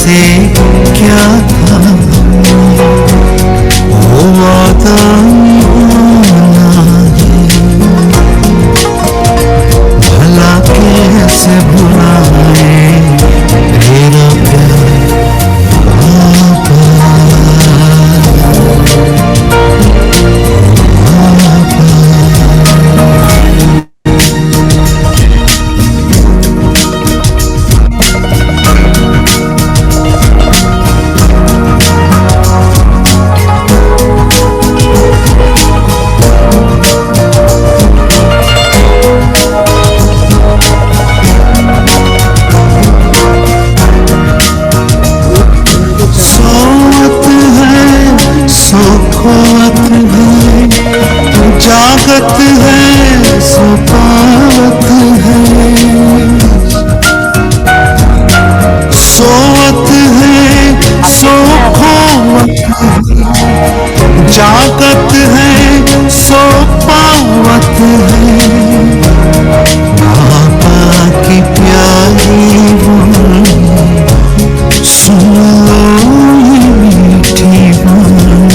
से क्या था वो वादा निभाना है, भला कैसे भुलाए तेरा प्यार पापा। जागत है सुपावत है, सोवत है सोखोवत है, जागत है सोपावत है। पापा की प्यारी वाणी सुन लो ये मीठी वाणी,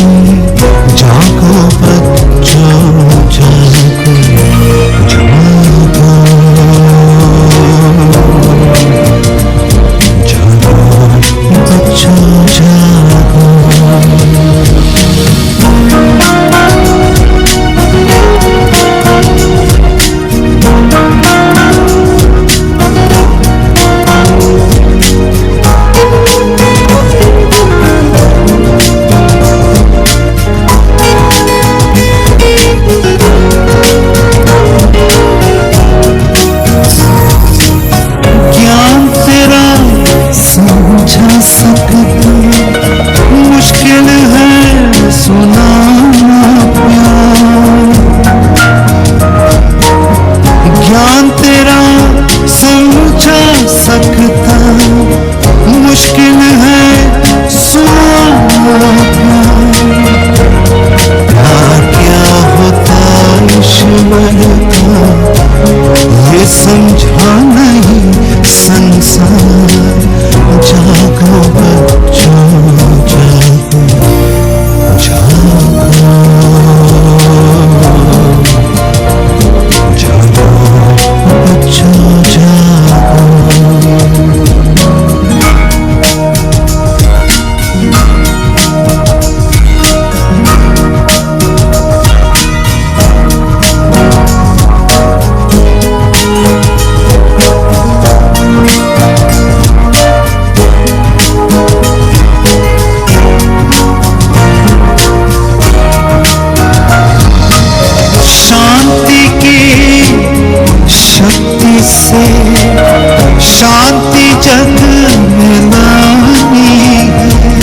जागो बच्चों जागो जागो जागो बच्चों जागो। ज्ञान तेरा समझा सकता, मुश्किल है सुनाना प्यार। ज्ञान तेरा समझा सकता, मुश्किल है सुनाना प्यार। प्यार क्या होता ईश्वर का ये समझा नहीं संसार। जागो बच्चों जागो जागो जागो बच्चों जागो। शांति की शक्ति से शांति जग में लानी है,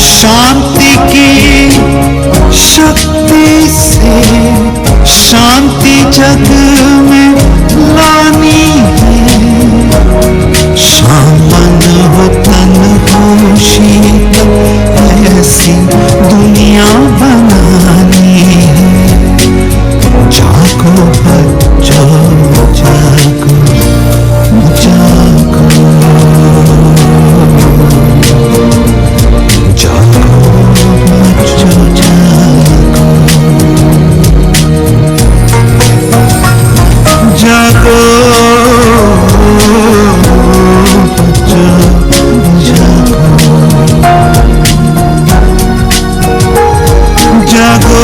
शांति की शक्ति से शांति जग में लानी है। शामन हो तन हो शीतल ऐसी दुनिया बनानी है। जागो बच्चों जागो जागो जागो बच्चों जागो जागो बच्चों जागो जागो बच्चों जागो।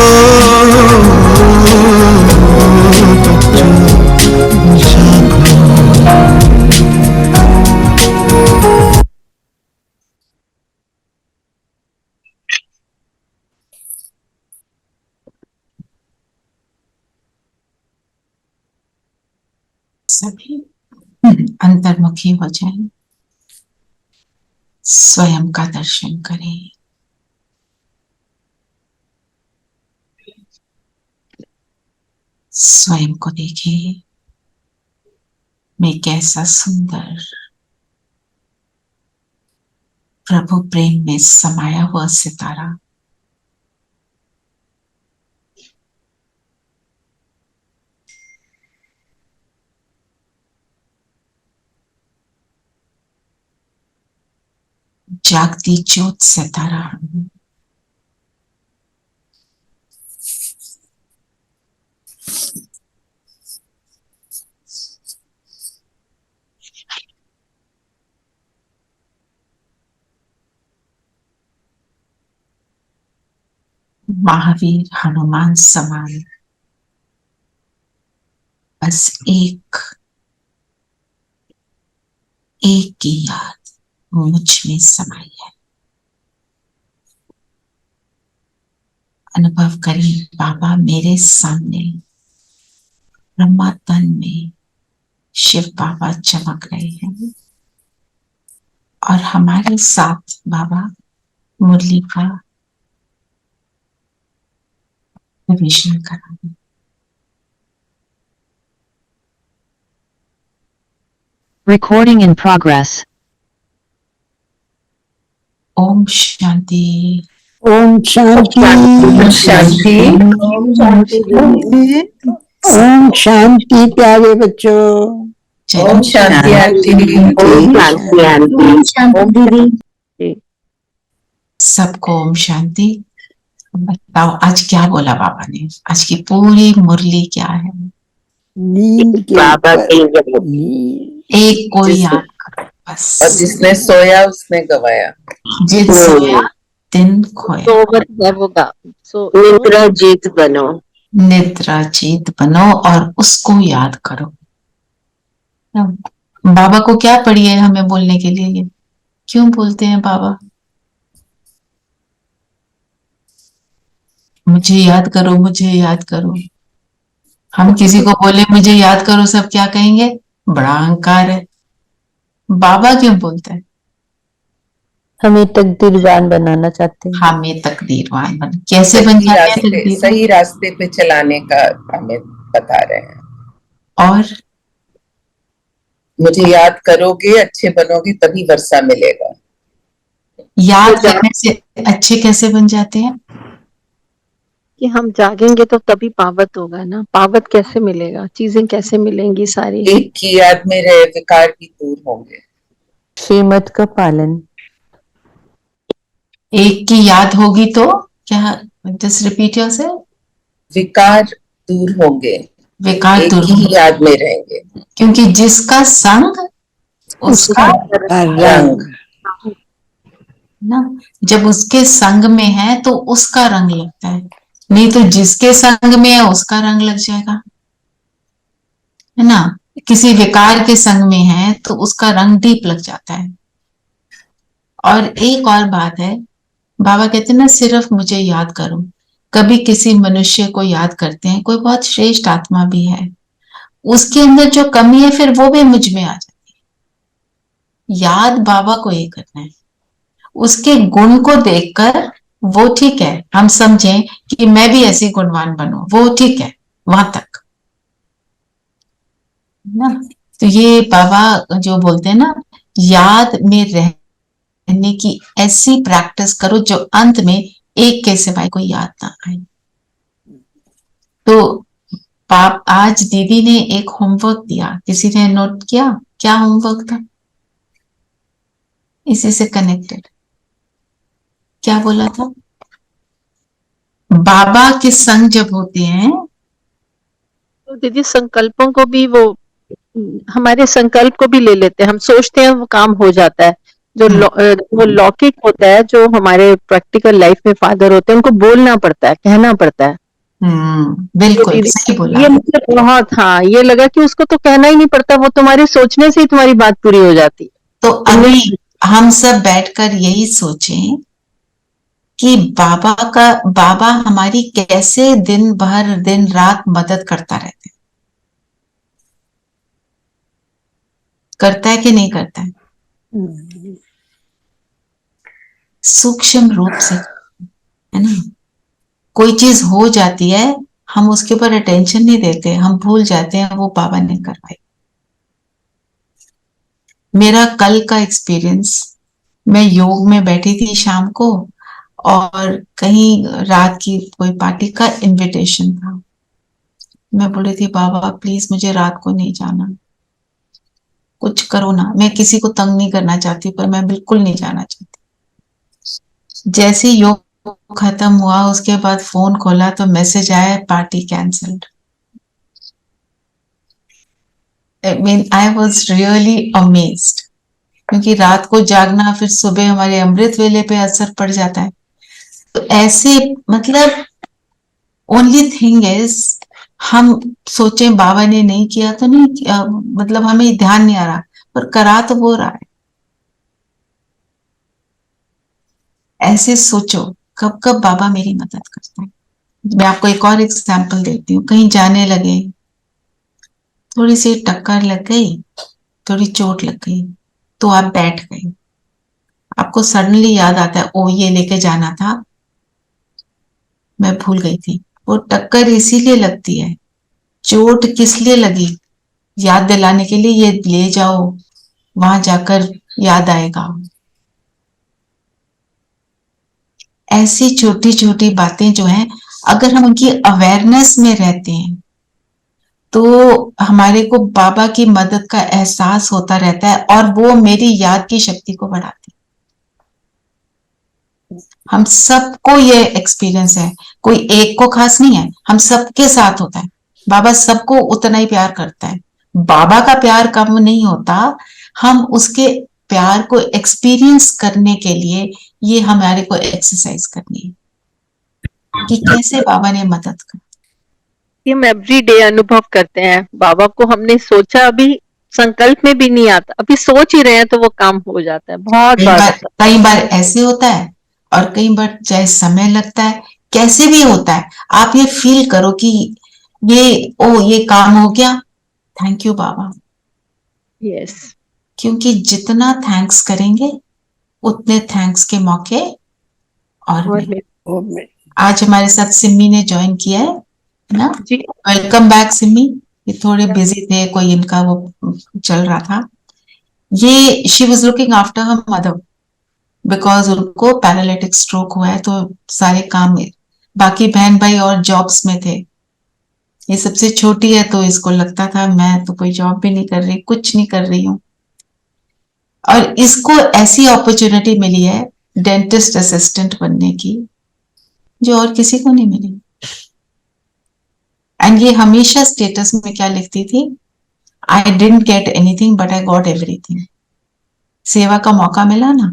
सभी अंतर्मुखी हो जाएं, स्वयं का दर्शन करें। स्वयं को देखें, मैं कैसा सुंदर प्रभु प्रेम में समाया हुआ सितारा। जागती ज्योत सितारा हूँ। महावीर हनुमान समान बस एक की याद मुझ में समाई है। अनुभव करिए बाबा मेरे सामने ब्रह्मा तन में शिव बाबा चमक रहे हैं और हमारे साथ बाबा मुरली का विवेचन कर रहे हैं। Recording in progress. Om Shanti. Om Shanti शांति। ओम शांति ओम शांति प्यारे बच्चों। जय ओम शांति आंटी। ओम शांति आंटी। ओम दीदी। सबको ओम शांति। बताओ आज क्या बोला बाबा ने? आज की पूरी मुरली क्या है? नींद के बाबा ऊपर के नींद। एक को याद करो बस। और जिसने सोया उसने गवाया। जिन सोया दिन खोया। सोवत है वो गा निद्रा जीत बनो। निद्रा जीत बनो और उसको याद करो। बाबा को क्या पड़ी है हमें बोलने के लिए? ये क्यों बोलते हैं बाबा? मुझे याद करो, मुझे याद करो। हम किसी को बोले मुझे याद करो, सब क्या कहेंगे? बड़ा अहंकार है। बाबा क्यों बोलते हैं? हमें तकदीरवान बनाना चाहते हैं। हमें तकदीरवान बन कैसे बन जाते हैं तकदीरवान? सही रास्ते पे चलाने का हमें बता रहे हैं। और मुझे याद करोगे, अच्छे बनोगे, तभी वर्षा मिलेगा। याद करने से अच्छे कैसे बन जाते हैं? कि हम जागेंगे तो तभी पावत होगा ना। पावत कैसे मिलेगा? चीजें कैसे मिलेंगी सारी? एक की याद में रहे विकार भी दूर होंगे। श्रीमत का पालन। एक की याद होगी तो क्या? Just repeat yourself. विकार दूर होंगे। विकार एक दूर की होंगे। याद में रहेंगे। क्योंकि जिसका संग उसका रंग। ना, जब उसके संग में है तो उसका रंग लगता है, नहीं तो जिसके संग में है उसका रंग लग जाएगा, है ना। किसी विकार के संग में है तो उसका रंग डीप लग जाता है। और एक और बात है, बाबा कहते हैं ना सिर्फ मुझे याद करो। कभी किसी मनुष्य को याद करते हैं, कोई बहुत श्रेष्ठ आत्मा भी है, उसके अंदर जो कमी है फिर वो भी मुझ में आ जाती है। याद बाबा को ये करना है, उसके गुण को देखकर वो ठीक है, हम समझें कि मैं भी ऐसी गुणवान बनूं, वो ठीक है वहां तक ना। तो ये बाबा जो बोलते हैं ना, याद में रहने की ऐसी प्रैक्टिस करो जो अंत में एक के सिवाय कोई याद ना आए। तो पाप आज दीदी ने एक होमवर्क दिया, किसी ने नोट किया? क्या होमवर्क था इसी से कनेक्टेड? क्या बोला था? बाबा के संग जब होते हैं तो दीदी संकल्पों को भी वो हमारे संकल्प को भी ले लेते हैं। हम सोचते हैं वो काम हो जाता है। जो वो लौकिक होता है, जो हमारे प्रैक्टिकल लाइफ में फादर होते हैं, उनको बोलना पड़ता है, कहना पड़ता है। बिल्कुल सही बोला। ये मुझे बहुत, हाँ, ये लगा कि उसको तो कहना ही नहीं पड़ता, वो तुम्हारे सोचने से ही तुम्हारी बात पूरी हो जाती है। तो अभी हम सब बैठकर यही सोचें कि बाबा हमारी कैसे दिन भर दिन रात मदद करता रहता है। करता है कि नहीं करता है? सूक्ष्म रूप से, है ना। कोई चीज हो जाती है, हम उसके ऊपर अटेंशन नहीं देते, हम भूल जाते हैं वो बाबा ने करवाई। मेरा कल का एक्सपीरियंस, मैं योग में बैठी थी शाम को और कहीं रात की कोई पार्टी का इनविटेशन था। मैं बोल रही थी बाबा प्लीज मुझे रात को नहीं जाना, कुछ करो ना। मैं किसी को तंग नहीं करना चाहती, पर मैं बिल्कुल नहीं जाना चाहती। जैसे ही योग खत्म हुआ उसके बाद फोन खोला तो मैसेज आया party cancelled. I mean, I was really amazed क्योंकि रात को जागना फिर सुबह हमारे अमृत वेले पे असर पड़ जाता है। तो ऐसे मतलब ओनली थिंग इज हम सोचे बाबा ने नहीं किया तो नहीं किया, मतलब हमें ध्यान नहीं आ रहा, पर करा तो वो रहा है। ऐसे सोचो कब कब बाबा मेरी मदद करता है। मैं आपको एक और एग्जांपल देती हूँ। कहीं जाने लगे, थोड़ी सी टक्कर लग गई, थोड़ी चोट लग गई, तो आप बैठ गए, आपको सडनली याद आता है ओ ये लेके जाना था, मैं भूल गई थी। वो टक्कर इसीलिए लगती है, चोट किस लिए लगी, याद दिलाने के लिए, ये ले जाओ वहां जाकर याद आएगा। ऐसी छोटी छोटी बातें जो हैं, अगर हम उनकी अवेयरनेस में रहते हैं तो हमारे को बाबा की मदद का एहसास होता रहता है और वो मेरी याद की शक्ति को बढ़ाती है। हम सबको ये एक्सपीरियंस है, कोई एक को खास नहीं है, हम सबके साथ होता है। बाबा सबको उतना ही प्यार करता है। बाबा का प्यार कम नहीं होता, हम उसके प्यार को एक्सपीरियंस करने के लिए ये हमारे को एक्सरसाइज करनी है कि कैसे बाबा ने मदद कर। ये हम एवरी डे अनुभव करते हैं। बाबा को हमने सोचा, अभी संकल्प में भी नहीं आता, अभी सोच ही रहे हैं तो वो काम हो जाता है। बहुत बार कई बार ऐसे होता है और कई बार चाहे समय लगता है, कैसे भी होता है। आप ये फील करो कि ये काम हो गया, थैंक यू बाबा। यस, क्योंकि जितना थैंक्स करेंगे उतने थैंक्स के मौके और मिलेंगे। आज हमारे साथ सिमी ने ज्वाइन किया है ना जी, वेलकम बैक सिमी। ये थोड़े बिजी थे, कोई इनका वो चल रहा था। ये she was looking after her mother because उनको पैरालिटिक स्ट्रोक हुआ है, तो सारे काम बाकी बहन भाई और जॉब्स में थे। ये सबसे छोटी है तो इसको लगता था मैं तो कोई जॉब भी नहीं कर रही, कुछ नहीं कर रही हूँ। और इसको ऐसी अपॉर्चुनिटी मिली है डेंटिस्ट असिस्टेंट बनने की जो और किसी को नहीं मिली। एंड ये हमेशा स्टेटस में क्या लिखती थी, I didn't get anything but I got everything. सेवा का मौका मिला ना,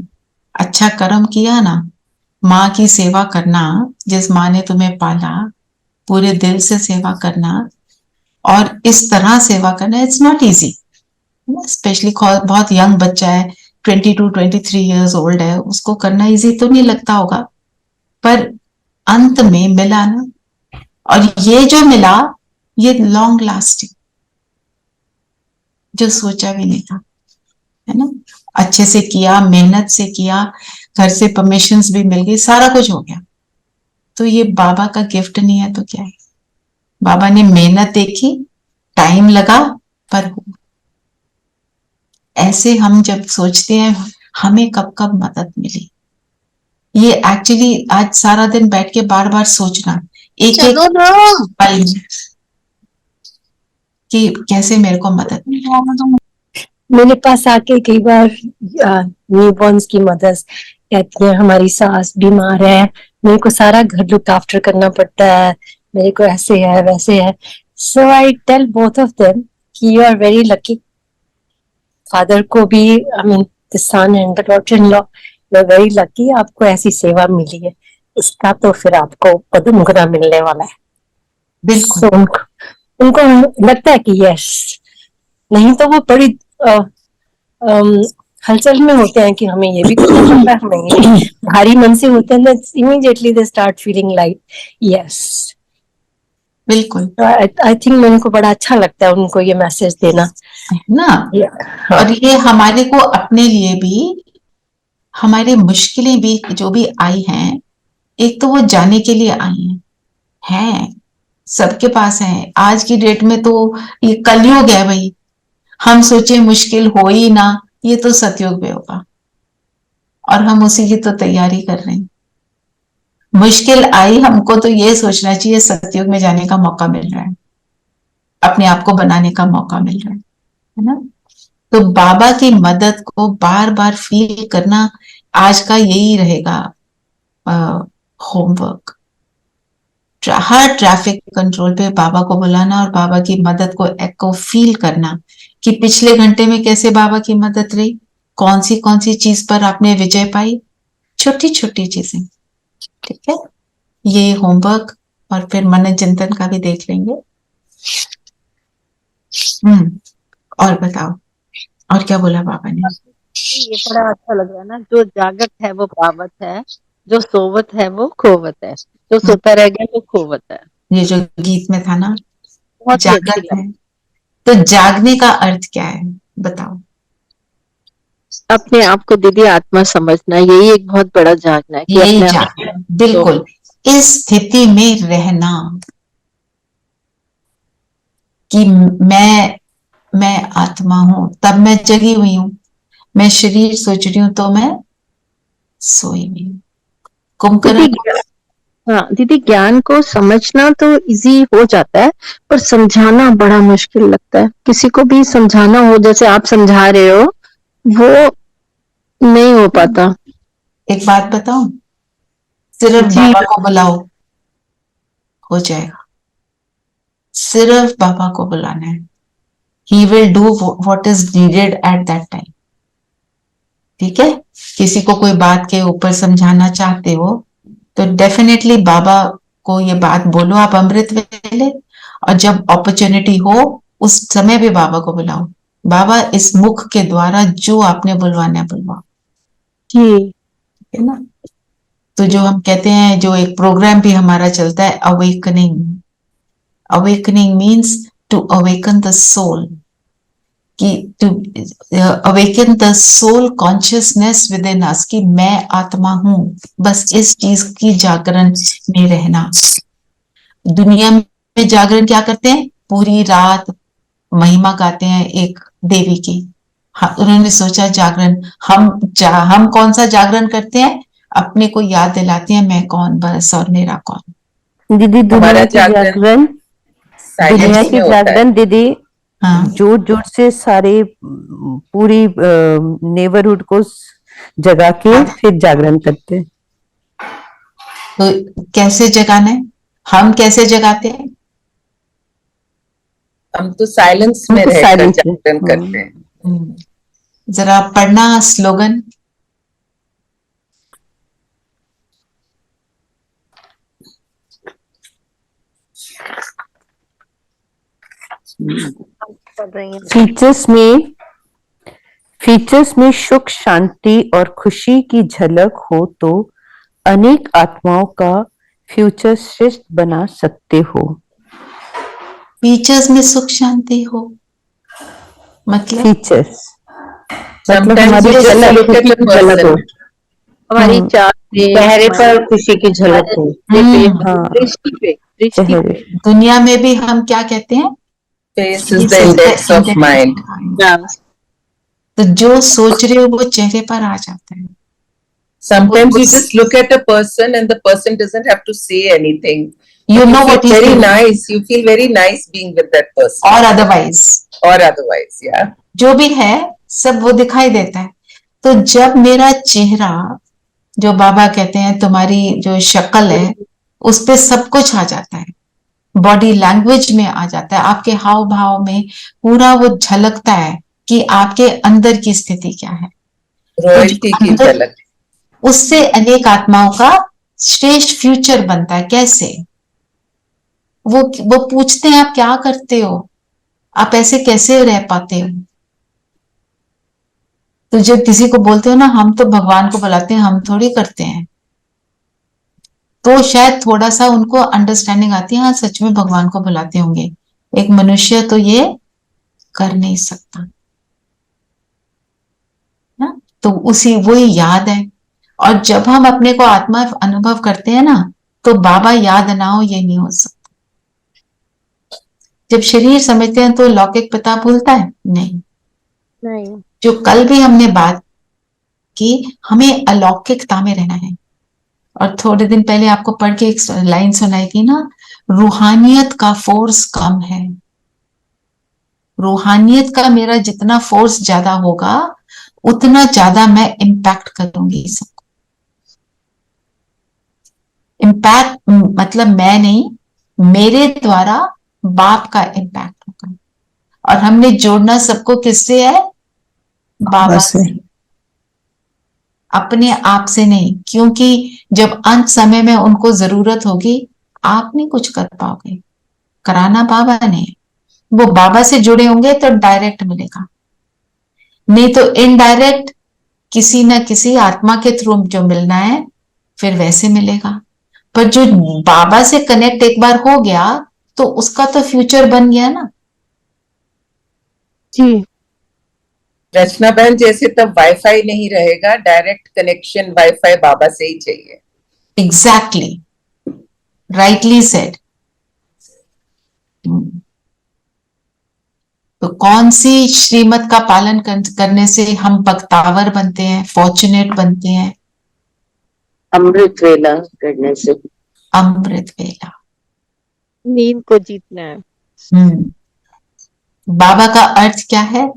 अच्छा कर्म किया ना, माँ की सेवा करना, जिस माँ ने तुम्हें पाला, पूरे दिल से सेवा करना और इस तरह सेवा करना, इट्स नॉट इजी। स्पेशली बहुत यंग बच्चा है, 22-23 इयर्स ओल्ड है, उसको करना इजी तो नहीं लगता होगा, पर अंत में मिला ना। और ये जो मिला ये लॉन्ग लास्टिंग, जो सोचा भी नहीं था, है ना। अच्छे से किया, मेहनत से किया, घर से परमिशंस भी मिल गई, सारा कुछ हो गया। तो ये बाबा का गिफ्ट नहीं है तो क्या है। बाबा ने मेहनत देखी, टाइम लगा, पर हुआ। ऐसे हम जब सोचते हैं हमें कब कब मदद मिली, ये एक्चुअली आज सारा दिन बैठ के बार बार सोचना एक एक पल में कि कैसे मेरे को मदद मिली। मेरे पास आके कई बार न्यूबॉर्न्स की मदर्स कहती हैं हमारी सास बीमार है, मेरे को सारा घर लुक आफ्टर करना पड़ता है, मेरे को ऐसे है वैसे है। So I tell both of them कि you are very lucky. Father को भी, I mean the son and the daughter in law, you are very lucky, आपको ऐसी सेवा मिली है, इसका तो फिर आपको पद्म गुना मिलने वाला है। बिल्कुल। So, उनको लगता है कि यस, नहीं तो वो बड़ी हलचल में होते हैं कि हमें ये भी करना पड़ता है, हमें ये भारी मन से होते हैं, immediately they start feeling like yes. बिल्कुल। आई थिंक मेरे को बड़ा अच्छा लगता है उनको ये मैसेज देना ना। और ये हमारे को अपने लिए भी, हमारी मुश्किलें भी जो भी आई हैं, एक तो वो जाने के लिए आई हैं, सबके पास है। आज की डेट में तो ये कलयुग है भाई, हम सोचे मुश्किल हो ही ना, ये तो सतयुग में होगा और हम उसी की तो तैयारी कर रहे हैं। मुश्किल आई, हमको तो ये सोचना चाहिए सतयुग में जाने का मौका मिल रहा है, अपने आप को बनाने का मौका मिल रहा है ना। तो बाबा की मदद को बार बार फील करना आज का यही रहेगा होमवर्क, हर ट्रैफिक कंट्रोल पे बाबा को बुलाना और बाबा की मदद को फील करना कि पिछले घंटे में कैसे बाबा की मदद रही, कौन सी चीज पर आपने विजय पाई, छोटी छोटी चीजें। ठीक है, ये होमवर्क और फिर मनन चिंतन का भी देख लेंगे। और बताओ, और क्या बोला बाबा ने? ये बड़ा अच्छा लग रहा है ना, जो जागत है वो पावत है, जो सोवत है वो खोवत है, जो सोता रह गया वो खोवत है। ये जो गीत में था ना, बहुत ही अच्छी जागत है, तो जागने का अर्थ क्या है बताओ? अपने आप को दीदी आत्मा समझना, यही एक बहुत बड़ा जागना है कि यही अपने आप जागना, बिल्कुल इस स्थिति में रहना कि मैं आत्मा हूं, तब मैं जगी हुई हूं, मैं शरीर सोच रही हूं तो मैं सोई हुई हूं। कुंभकर्ण, हाँ दीदी, ज्ञान को समझना तो इजी हो जाता है, पर समझाना बड़ा मुश्किल लगता है। किसी को भी समझाना हो, जैसे आप समझा रहे हो, वो नहीं हो पाता। एक बात बताऊं, सिर्फ जी बाबा को बुलाओ, हो जाएगा। सिर्फ बाबा को बुलाना है, he will do what is needed at that time. ठीक है, किसी को कोई बात के ऊपर समझाना चाहते हो तो डेफिनेटली बाबा को ये बात बोलो, आप अमृत वेले, और जब अपॉर्चुनिटी हो उस समय भी बाबा को बुलाओ। बाबा इस मुख के द्वारा जो आपने बुलवाना है बुलवाओ, जी है ना। तो जो हम कहते हैं, जो एक प्रोग्राम भी हमारा चलता है, awakening, awakening means to awaken the soul, कि to awaken the soul consciousness within us, कि मैं आत्मा हूं, बस इस चीज की जागरण में रहना। दुनिया में जागरण क्या करते हैं, पूरी रात महिमा गाते हैं एक देवी की। हाँ, उन्होंने सोचा जागरण, हम कौन सा जागरण करते हैं, अपने को याद दिलाते हैं मैं कौन बस और मेरा कौन। दीदी दुनिया हमारा की जागरण, दुनिया साइलेंस की में होता है। जागरण दीदी हाँ, जोर जोर से सारे पूरी नेबरहुड को जगा के फिर जागरण करते हैं। तो कैसे जगाना है, हम कैसे जगाते हैं? हम तो साइलेंस में हमको रहकर साइलेंस में जागरण करते हैं। जरा पढ़ना स्लोगन। पढ़ रही हैं। फीचर्स में सुख, शांति और खुशी की झलक हो तो अनेक आत्माओं का फ्यूचर श्रेष्ठ बना सकते हो। फीचर्स में सुख शांति हो मतलब फीचर्स मतलब Sometimes हमारी we just झलक, look at खुशी a की झलक हो, person. हमारी चार चेहरे पर खुशी की झलक हो। हाँ, दृष्टि पे चेहरे दुनिया में भी हम क्या कहते हैं, Face This is the is the index of index mind. of mind. तो जो सोच रहे हो वो चेहरे पर आ जाता है। Sometimes you just look at a person and the person doesn't have to say anything. You know feel what he's very feeling. nice. You feel very nice being with that person. और otherwise Or otherwise, yeah. जो भी है सब वो दिखाई देता है। तो जब मेरा चेहरा, जो बाबा कहते हैं तुम्हारी जो शक्ल है, उस पे सब कुछ आ जाता है, बॉडी लैंग्वेज में आ जाता है, आपके हाव भाव में पूरा वो झलकता है कि आपके अंदर की स्थिति क्या है। Royalty की झलक। उससे अनेक आत्माओं का श्रेष्ठ फ्यूचर बनता है। कैसे? वो पूछते हैं आप क्या करते हो, आप ऐसे कैसे रह पाते हो। तो जब किसी को बोलते हो ना हम तो भगवान को बुलाते हैं, हम थोड़ी करते हैं, तो शायद थोड़ा सा उनको अंडरस्टैंडिंग आती है, हाँ सच में भगवान को बुलाते होंगे, एक मनुष्य तो ये कर नहीं सकता ना। तो उसी वही याद है। और जब हम अपने को आत्मा अनुभव करते हैं ना, तो बाबा याद ना हो ये नहीं हो सकता। जब शरीर समझते हैं तो लौकिक पिता भूलता है नहीं। जो कल भी हमने बात की, हमें अलौकिकता में रहना है। और थोड़े दिन पहले आपको पढ़ के एक लाइन सुनाई थी ना, रूहानियत का फोर्स कम है। रूहानियत का मेरा जितना फोर्स ज्यादा होगा उतना ज्यादा मैं इम्पैक्ट करूंगी सबको। इम्पैक्ट मतलब मैं नहीं, मेरे द्वारा बाप का इम्पैक्ट होगा। और हमने जोड़ना सबको किससे है? बाबा से। से, अपने आप से नहीं। क्योंकि जब अंत समय में उनको जरूरत होगी, आप नहीं कुछ कर पाओगे, कराना बाबा ने। वो बाबा से जुड़े होंगे तो डायरेक्ट मिलेगा, नहीं तो इनडायरेक्ट किसी न किसी आत्मा के थ्रू जो मिलना है फिर वैसे मिलेगा। पर जो बाबा से कनेक्ट एक बार हो गया तो उसका तो फ्यूचर बन गया ना। जी रचना बहन जैसे तब वाईफाई नहीं रहेगा, डायरेक्ट कनेक्शन वाईफाई बाबा से ही चाहिए। Exactly, rightly said. तो कौन सी श्रीमत का पालन करने से हम बख्तावर बनते हैं, फॉर्चुनेट बनते हैं? अमृत वेला करने से। अमृत वेला। नींद को जीतना है। बाबा का अर्थ क्या है?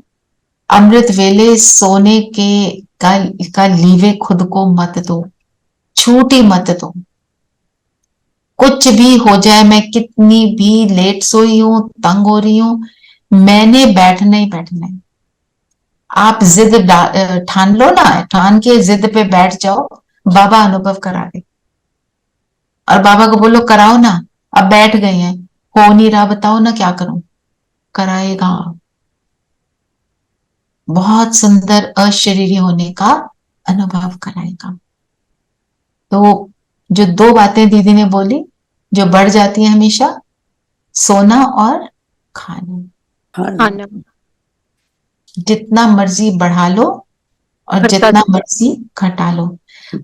अमृत वेले सोने के का लीवे खुद को मत दो, छूट ही मत दो। कुछ भी हो जाए, मैं कितनी भी लेट सोई हूं, तंग हो रही हूं, मैंने बैठना ही बैठना है। आप जिद ठान लो ना, ठान के जिद पे बैठ जाओ, बाबा अनुभव करा दे। और बाबा को बोलो कराओ ना, अब बैठ गए हैं, हो नहीं रहा, बताओ ना क्या करूं, कराएगा। बहुत सुंदर अशरीरी होने का अनुभव कराएगा। तो जो दो बातें दीदी ने बोली जो बढ़ जाती है हमेशा, सोना और खाना। खाना जितना मर्जी बढ़ा लो और घटा जितना दो। मर्जी घटा लो।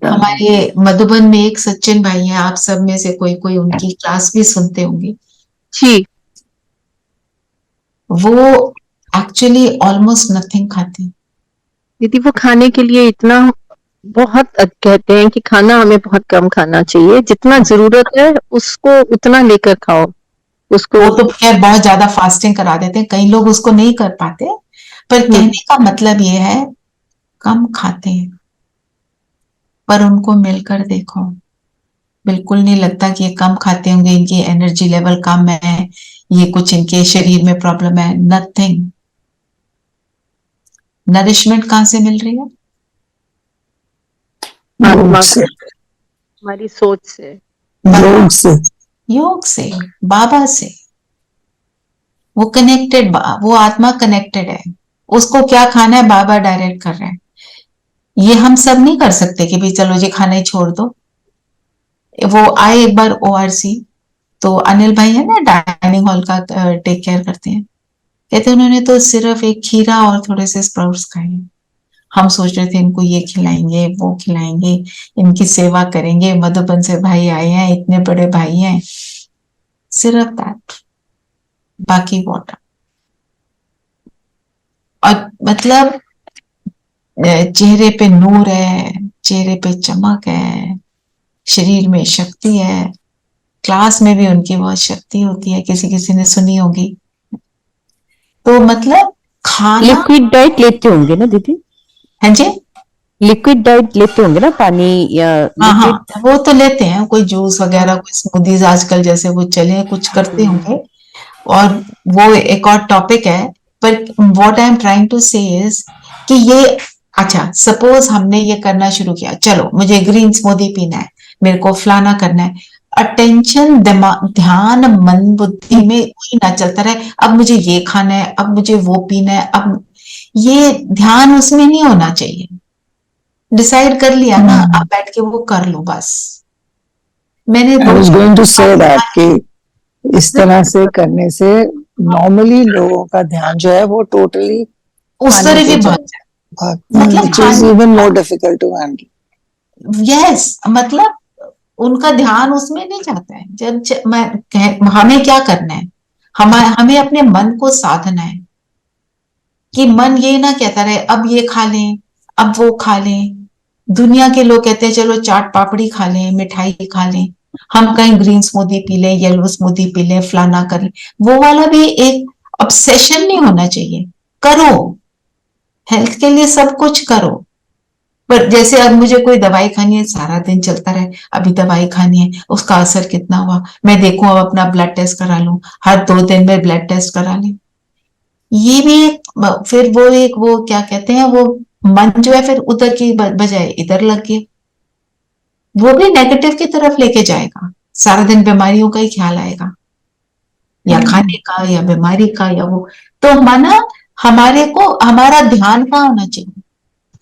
हमारे मधुबन में एक सचिन भाई हैं, आप सब में से कोई कोई उनकी क्लास भी सुनते होंगे। जी वो एक्चुअली ऑलमोस्ट नथिंग खाते हैं। दीदी वो खाने के लिए इतना बहुत कहते हैं कि खाना हमें बहुत कम खाना चाहिए, जितना जरूरत है उसको उतना लेकर खाओ। उसको वो तो खैर बहुत ज्यादा फास्टिंग करा देते हैं, कई लोग उसको नहीं कर पाते, पर कहने का मतलब ये है कम खाते हैं, पर उनको मिलकर देखो, बिल्कुल नहीं लगता कि ये कम खाते होंगे, इनकी एनर्जी लेवल कम है, ये कुछ इनके शरीर में प्रॉब्लम है। नथिंग। नरिशमेंट कहां से मिल रही है? आत्मा से, हमारी सोच से। योग से। योग से, बाबा से। वो कनेक्टेड, वो आत्मा कनेक्टेड है, उसको क्या खाना है बाबा डायरेक्ट कर रहे हैं। ये हम सब नहीं कर सकते कि भाई चलो जी खाना ही छोड़ दो। वो आए एक बार ओआरसी, तो अनिल भाई है ना डाइनिंग हॉल का टेक केयर करते हैं, कहते उन्होंने तो सिर्फ एक खीरा और थोड़े से स्प्राउट्स खाए। हम सोच रहे थे इनको ये खिलाएंगे, वो खिलाएंगे, इनकी सेवा करेंगे, मधुबन से भाई आए हैं, इतने बड़े भाई हैं, सिर्फ दैट, बाकी वाटर। और मतलब चेहरे पे नूर है, चेहरे पे चमक है, शरीर में शक्ति है। क्लास में भी उनकी बहुत शक्ति होती है, किसी किसी ने सुनी होगी। तो मतलब खाना। लिक्विड डाइट लेते होंगे ना दीदी? हाँ जी, लिक्विड डाइट लेते होंगे ना, पानी या हाँ हाँ, लिक्विड? वो तो लेते हैं, कोई जूस वगैरह, कोई स्मूदीज आजकल जैसे वो चले, कुछ करते होंगे। और वो एक और टॉपिक है, पर what I am trying to say is कि ये, अच्छा सपोज हमने ये करना शुरू किया, चलो मुझे ग्रीन स्मूदी पीना है, मेरे को फलाना करना है, अटेंशन, दिमाग, ध्यान, मन बुद्धि में वही ना चलता रहे, अब मुझे ये खाना है, अब मुझे वो पीना है, अब ये ध्यान उसमें नहीं होना चाहिए। डिसाइड कर लिया ना, अब बैठ के वो कर लो बस। मैंने I was going to say that कि इस तरह से करने से नॉर्मली लोगों का ध्यान जो है वो टोटली उस तरह भी भाग जाए, मतलब which is even more difficult to handle. Yes, मतलब उनका ध्यान उसमें नहीं जाता है। हमें क्या करना है, हमें अपने मन को साधना है कि मन ये ना कहता रहे अब ये खा लें, अब वो खा लें। दुनिया के लोग कहते हैं चलो चाट पापड़ी खा लें, मिठाई खा लें, हम कहीं ग्रीन स्मूदी पी लें, येलो स्मूदी पी लें, फलाना कर लें। वो वाला भी एक ऑब्सेशन नहीं होना चाहिए। करो, हेल्थ के लिए सब कुछ करो, पर जैसे अब मुझे कोई दवाई खानी है, सारा दिन चलता रहे, अभी दवाई खानी है, उसका असर कितना हुआ, मैं देखूं, अब अपना ब्लड टेस्ट करा लूं, हर 2 दिन में ब्लड टेस्ट करा लें, ये भी फिर वो क्या कहते हैं, वो मन जो है फिर उधर की बजाय इधर लग गया, वो भी नेगेटिव की तरफ लेके जाएगा, सारा दिन बीमारियों का ही ख्याल आएगा, या खाने का या बीमारी का या वो। तो माना हमारे को हमारा ध्यान कहाँ होना चाहिए,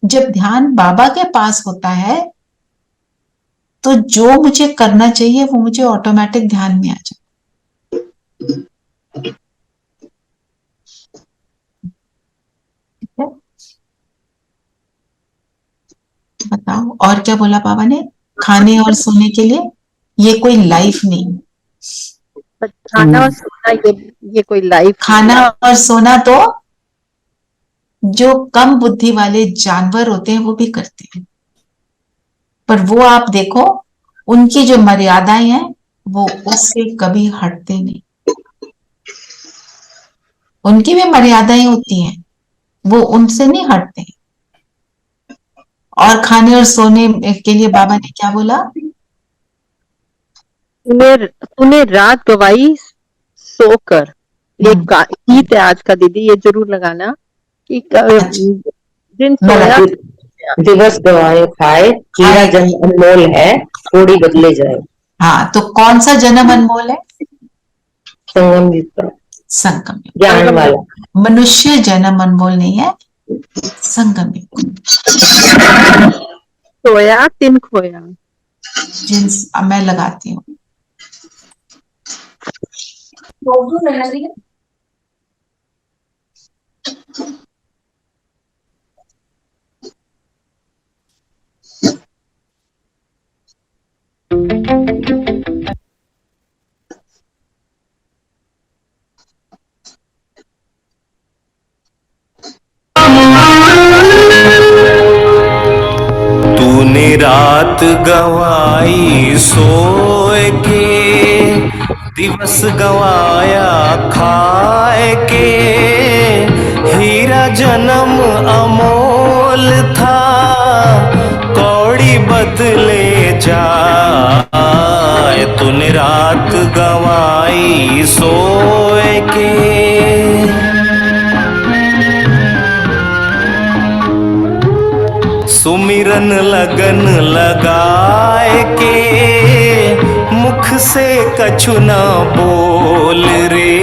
जब ध्यान बाबा के पास होता है तो जो मुझे करना चाहिए वो मुझे ऑटोमेटिक ध्यान में आ जाए। बताओ और क्या बोला बाबा ने, खाने और सोने के लिए ये कोई लाइफ नहीं, खाना और सोना ये कोई लाइफ, खाना और सोना तो जो कम बुद्धि वाले जानवर होते हैं वो भी करते हैं, पर वो आप देखो उनकी जो मर्यादाएं हैं वो उससे कभी हटते नहीं, उनकी भी मर्यादाएं होती हैं, वो उनसे नहीं हटते। और खाने और सोने के लिए बाबा ने क्या बोला, तूने रात गवाई सोकर, ये गीत है आज का दीदी, ये जरूर लगाना कि दिन सोया दिवस गवाए खाए, हीरा जन्म अनमोल है, थोड़ी बदले जाए। हाँ, तो कौन सा जन्म अनमोल है, संगम युग का, संगम युग, ज्ञान वाला। मनुष्य जन्म अनमोल नहीं है, संगम युग। सोया तिन खोया, मैं लगाती हूँ। तूने रात गवाई सोए के, दिवस गवाया खाए के, हीरा जन्म अमोल था, कौड़ी बदले जाए। तूने रात गवाई सोए के, सुमिरन लगन लगाए के, मुख से कछु न बोल रे,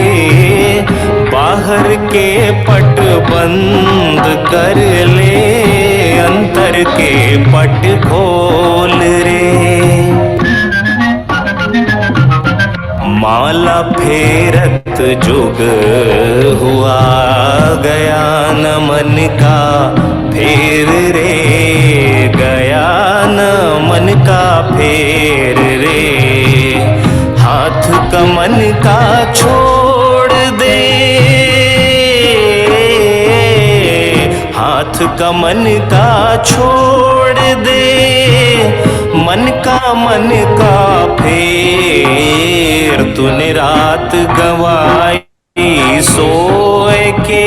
बाहर के पट बंद कर ले, अंतर के पट खोल रे। माला फेरत जुग हुआ गया, न मन का फेर रे, गया न मन का फेर रे, हाथ का मन का छोड़ दे, हाथ का मन का छोड़ दे, मन का फेर। तूने रात गवाई सोए के,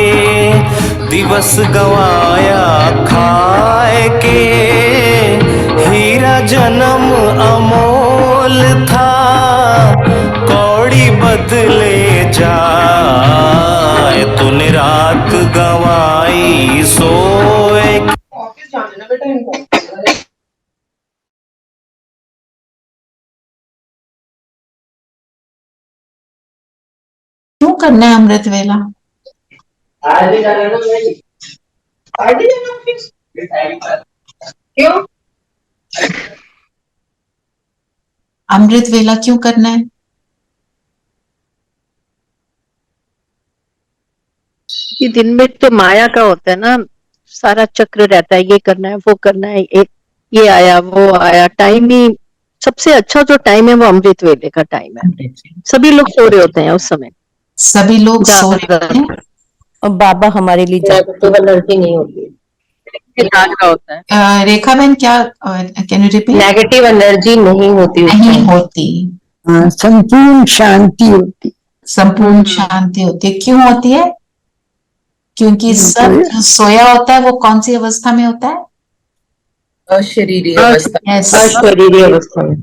दिवस गवाया खाए के, हीरा जन्म अमोल था, कौड़ी बदले जाए। तूने रात गवाई सोए के। ऑफिस जाने ना बेटा इनको। क्यों करना है अमृत वेला, क्यों अमृत वेला क्यों करना है, कि दिन में तो माया का होता है ना, सारा चक्र रहता है, ये करना है वो करना है, एक ये आया वो आया, टाइम ही सबसे अच्छा जो टाइम है वो अमृत वेले का टाइम है। सभी लोग सो रहे होते हैं उस समय, सभी लोग सो रहे हैं और बाबा हमारे लिए नेगेटिव एनर्जी नहीं होती, का होता है। रेखा बहन क्या, can you repeat, negative energy नहीं होती, नहीं होती, संपूर्ण शांति होती, संपूर्ण शांति होती है। क्यों होती है, क्योंकि सब जो सोया होता है वो कौन सी अवस्था में होता है, अशरीरी अवस्था। यस, अशरीरी अवस्था में।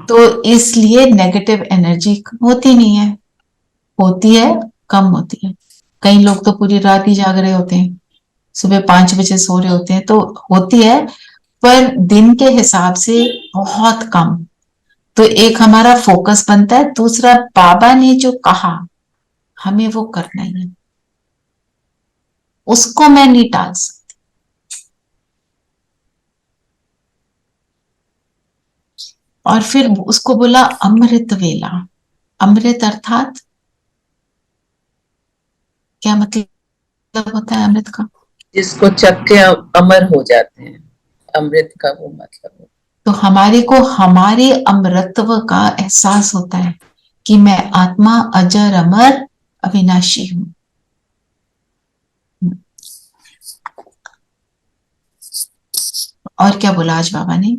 तो इसलिए नेगेटिव एनर्जी होती नहीं है, होती है कम होती है। कई लोग तो पूरी रात ही जाग रहे होते हैं, सुबह 5 बजे सो रहे होते हैं, तो होती है पर दिन के हिसाब से बहुत कम। तो एक हमारा फोकस बनता है, दूसरा बाबा ने जो कहा हमें वो करना ही है, उसको मैं नहीं टाल सकती। और फिर उसको बोला अमृत वेला। अमृत अर्थात क्या मतलब होता है अमृत का? जिसको चख के अमर हो जाते हैं, अमृत का वो मतलब। तो हमारे को हमारे अमृतत्व का एहसास होता है कि मैं आत्मा अजर अमर अविनाशी हूं। और क्या बोला आज बाबा ने?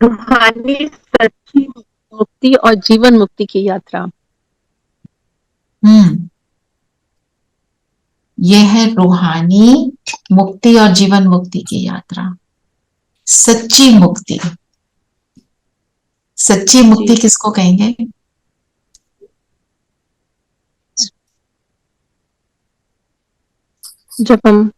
रूहानी सच्ची मुक्ति और जीवन मुक्ति की यात्रा। यह है रूहानी मुक्ति और जीवन मुक्ति की यात्रा। सच्ची मुक्ति, सच्ची मुक्ति किसको कहेंगे? जब हम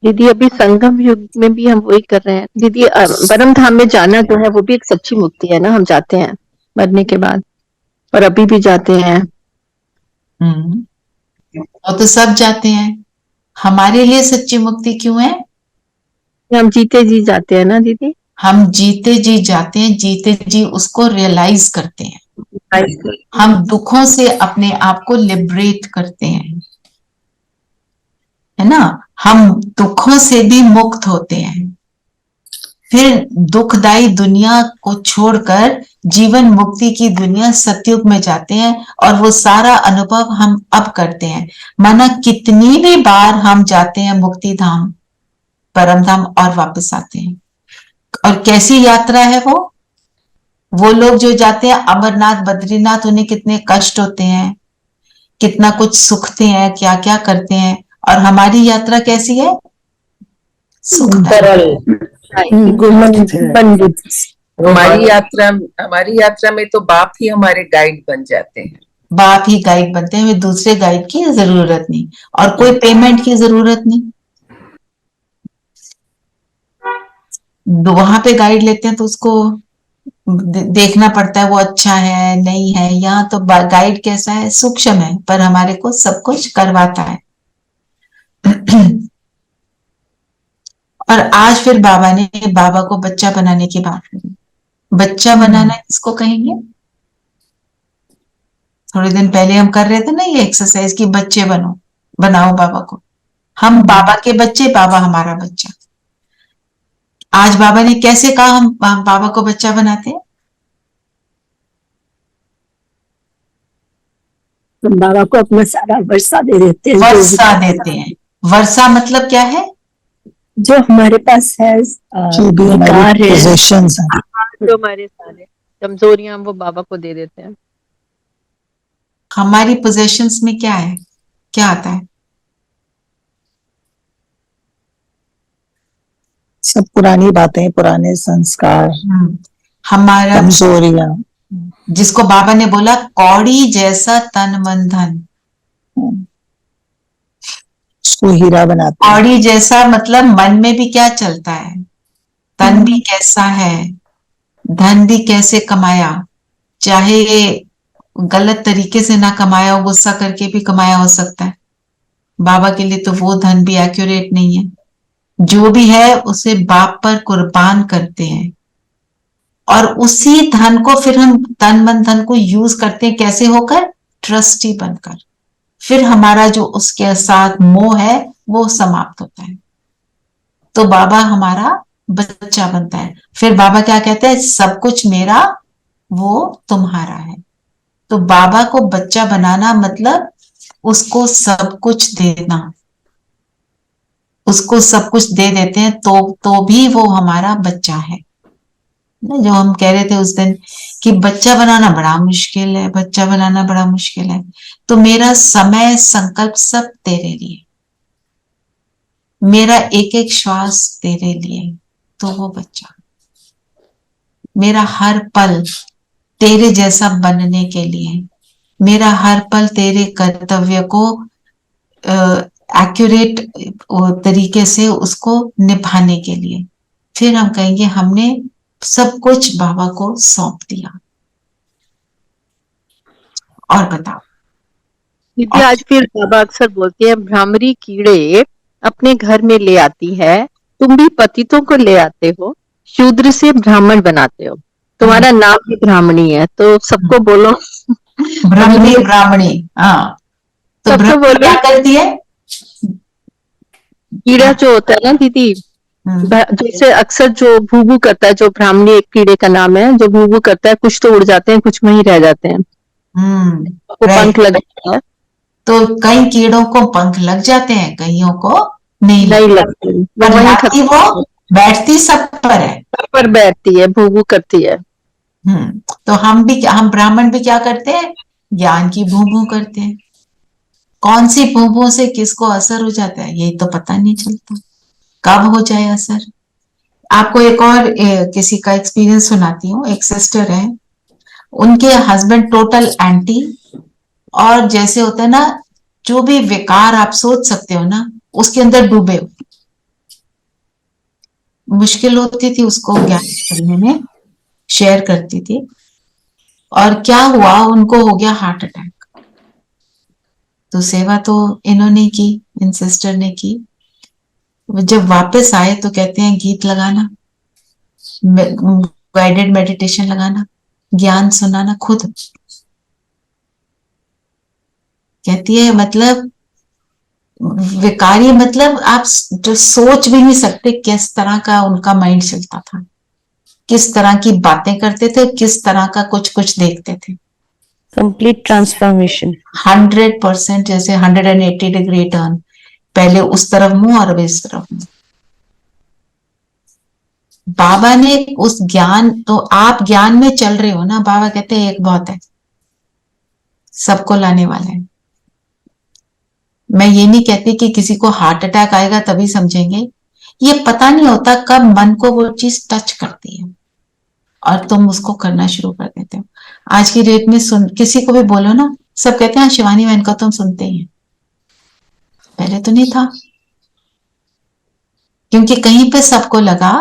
दीदी अभी संगम युग में भी हम वही कर रहे हैं दीदी। परम धाम में जाना जो है वो भी एक सच्ची मुक्ति है ना, हम जाते हैं मरने के बाद और अभी भी जाते हैं। और तो सब जाते हैं, हमारे लिए सच्ची मुक्ति क्यों है? हम जीते जी जाते हैं ना दीदी। हम जीते जी जाते हैं, जीते जी उसको रियलाइज करते हैं। हम दुखों से अपने आप को लिबरेट करते हैं, है ना। हम दुखों से भी मुक्त होते हैं, फिर दुखदाई दुनिया को छोड़कर जीवन मुक्ति की दुनिया सतयुग में जाते हैं, और वो सारा अनुभव हम अब करते हैं। माना कितनी भी बार हम जाते हैं मुक्ति धाम, परम धाम, और वापस आते हैं। और कैसी यात्रा है वो लोग जो जाते हैं अमरनाथ बद्रीनाथ, उन्हें कितने कष्ट होते हैं, कितना कुछ सुखते हैं, क्या क्या करते हैं। और हमारी यात्रा कैसी है? सरल। हमारी यात्रा में तो बाप ही हमारे गाइड बन जाते हैं। बाप ही गाइड बनते हैं, हमें दूसरे गाइड की जरूरत नहीं, और कोई पेमेंट की जरूरत नहीं। वहां पे गाइड लेते हैं तो उसको देखना पड़ता है वो अच्छा है नहीं है। यहाँ तो गाइड कैसा है? सूक्ष्म है, पर हमारे को सब कुछ करवाता है। और आज फिर बाबा को बच्चा बनाने की बात करी। बच्चा बनाना किसको कहेंगे? थोड़े दिन पहले हम कर रहे थे ना ये एक्सरसाइज की बच्चे बनाओ बाबा को। हम बाबा के बच्चे, बाबा हमारा बच्चा। आज बाबा ने कैसे कहा हम बाबा को बच्चा बनाते हैं? बाबा को अपना सारा वर्षा दे देते हैं। वर्षा देते हैं। वर्षा मतलब क्या है? जो हमारे पास है, जो भी हमारे पोजीशंस हैं, जो हमारे सारे कमजोरियां वो बाबा को दे देते हैं। हमारी पोजेशंस में क्या है, क्या आता है? सब पुरानी बातें, पुराने संस्कार, हमारा कमजोरियां, जिसको बाबा ने बोला कौड़ी जैसा तन मन धन। उसको हीरा बनाते हैं। कौड़ी जैसा मतलब मन में भी क्या चलता है, तन भी कैसा है, धन भी कैसे कमाया, चाहे ये गलत तरीके से ना कमाया हो, गुस्सा करके भी कमाया हो सकता है। बाबा के लिए तो वो धन भी एक्यूरेट नहीं है। जो भी है उसे बाप पर कुर्बान करते हैं, और उसी धन को फिर हम तन मन धन को यूज करते हैं, कैसे होकर? ट्रस्टी बनकर। फिर हमारा जो उसके साथ मोह है वो समाप्त होता है, तो बाबा हमारा बच्चा बनता है। फिर बाबा क्या कहते हैं? सब कुछ मेरा, वो तुम्हारा है। तो बाबा को बच्चा बनाना मतलब उसको सब कुछ देना। उसको सब कुछ दे देते हैं तो भी वो हमारा बच्चा है। ना, जो हम कह रहे थे उस दिन कि बच्चा बनाना बड़ा मुश्किल है, बच्चा बनाना बड़ा मुश्किल है, तो मेरा समय संकल्प सब तेरे लिए, मेरा एक एक श्वास तेरे लिए, तो वो बच्चा, मेरा हर पल तेरे जैसा बनने के लिए, मेरा हर पल तेरे कर्तव्य को एक्यूरेट तरीके से उसको निभाने के लिए, फिर हम कहेंगे हमने सब कुछ बाबा को सौंप दिया। और बताओ दीदी, आज फिर बाबा अक्सर बोलते हैं भ्रामरी कीड़े अपने घर में ले आती है, तुम भी पतितों को ले आते हो, शूद्र से ब्राह्मण बनाते हो, तुम्हारा नाम भी ब्राह्मणी है, तो सबको बोलो ब्राह्मणी ब्राह्मणी। हाँ, तो सबको ब्राह्मणी बोलो क्या करती है? कीड़ा जो होता है ना दीदी, जैसे अक्सर जो भूभू करता है, जो ब्राह्मणी एक कीड़े का नाम है, जो भूभू करता है, कुछ तो उड़ जाते हैं, कुछ वहीं रह जाते हैं, वो पंख लग जाता है। तो कई कीड़ों को पंख लग जाते हैं, कईयों को नहीं लगते, पर वहीं लाती वो बैठती सब पर है, सब पर बैठती है, भूभू करती है। तो हम ब्राह्मण भी क्या करते हैं? ज्ञान की भूभू करते हैं। कौन सी भूभू से किसको असर हो जाता है ये तो पता नहीं चलता, कब हो जाए असर। आपको एक और किसी का एक्सपीरियंस सुनाती हूँ। एक सिस्टर है, उनके हस्बैंड टोटल एंटी, और जैसे होता है ना, जो भी विकार आप सोच सकते हो ना, उसके अंदर डूबे हो। मुश्किल होती थी उसको ज्ञान करने में, शेयर करती थी, और क्या हुआ, उनको हो गया हार्ट अटैक। तो सेवा तो इन्होंने की, इन सिस्टर ने की। जब वापस आए तो कहते हैं गीत लगाना, गाइडेड मेडिटेशन लगाना, ज्ञान सुनाना खुद। कहती है मतलब विकारी, मतलब आप जो सोच भी नहीं सकते किस तरह का उनका माइंड चलता था, किस तरह की बातें करते थे, किस तरह का कुछ कुछ देखते थे। कंप्लीट ट्रांसफॉर्मेशन, 100%, जैसे 180 डिग्री टर्न, पहले उस तरफ मुंह और अब इस तरफ मुंह। बाबा ने उस ज्ञान, तो आप ज्ञान में चल रहे हो ना, बाबा कहते हैं एक बहुत है, सबको लाने वाला है। मैं ये नहीं कहती कि किसी को हार्ट अटैक आएगा तभी समझेंगे, ये पता नहीं होता कब मन को वो चीज टच करती है और तुम उसको करना शुरू कर देते हो। आज की डेट में किसी को भी बोलो ना, सब कहते हैं शिवानी बहन का तुम सुनते ही हैं, पहले तो नहीं था, क्योंकि कहीं पे सबको लगा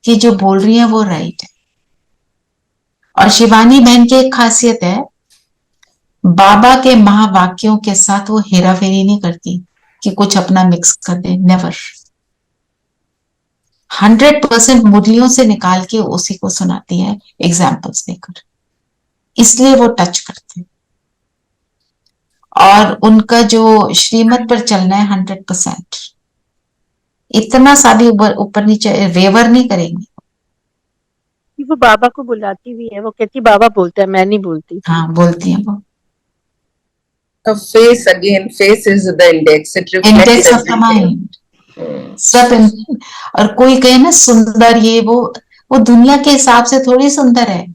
कि जो बोल रही है वो राइट है। और शिवानी बहन की एक खासियत है, बाबा के महावाक्यों के साथ वो हेरा फेरी नहीं करती कि कुछ अपना मिक्स कर दे, नेवर। 100% मुरलियों से निकाल के उसी को सुनाती है एग्जाम्पल्स देकर, इसलिए वो टच करते हैं। और उनका जो श्रीमत पर चलना है 100%, इतना सा भी ऊपर नीचे वेवर नहीं करेंगे। वो बाबा को बुलाती भी है, वो कहती बाबा बोलता है, मैं नहीं बोलती। हाँ, बोलती है वो। Face again, face is the index. It reflects index of the everything. Mind सब। और कोई कहे ना सुंदर, ये वो दुनिया के हिसाब से थोड़ी सुंदर है।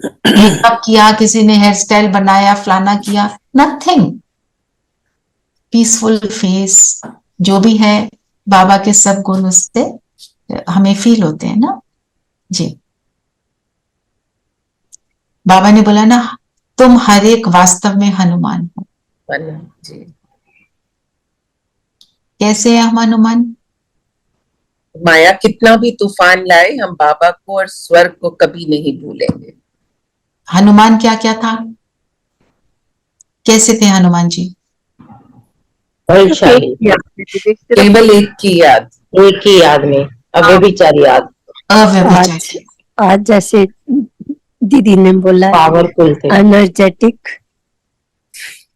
मेकअप किया, किसी ने हेयर स्टाइल बनाया, फलाना किया, नथिंग। पीसफुल फेस, जो भी है, बाबा के सब गुण उससे हमें फील होते हैं ना जी। बाबा ने बोला ना, तुम हर एक वास्तव में हनुमान हो। जी। कैसे है हम हनुमान? माया कितना भी तूफान लाए, हम बाबा को और स्वर्ग को कभी नहीं भूलेंगे। हनुमान क्या क्या था, कैसे थे हनुमान जी? बलशाली, केवल एक की याद, एक ही याद में अव्यभिचारी याद, अव्यभिचारी। आज जैसे दीदी ने बोला, पावरफुल थे, एनर्जेटिक,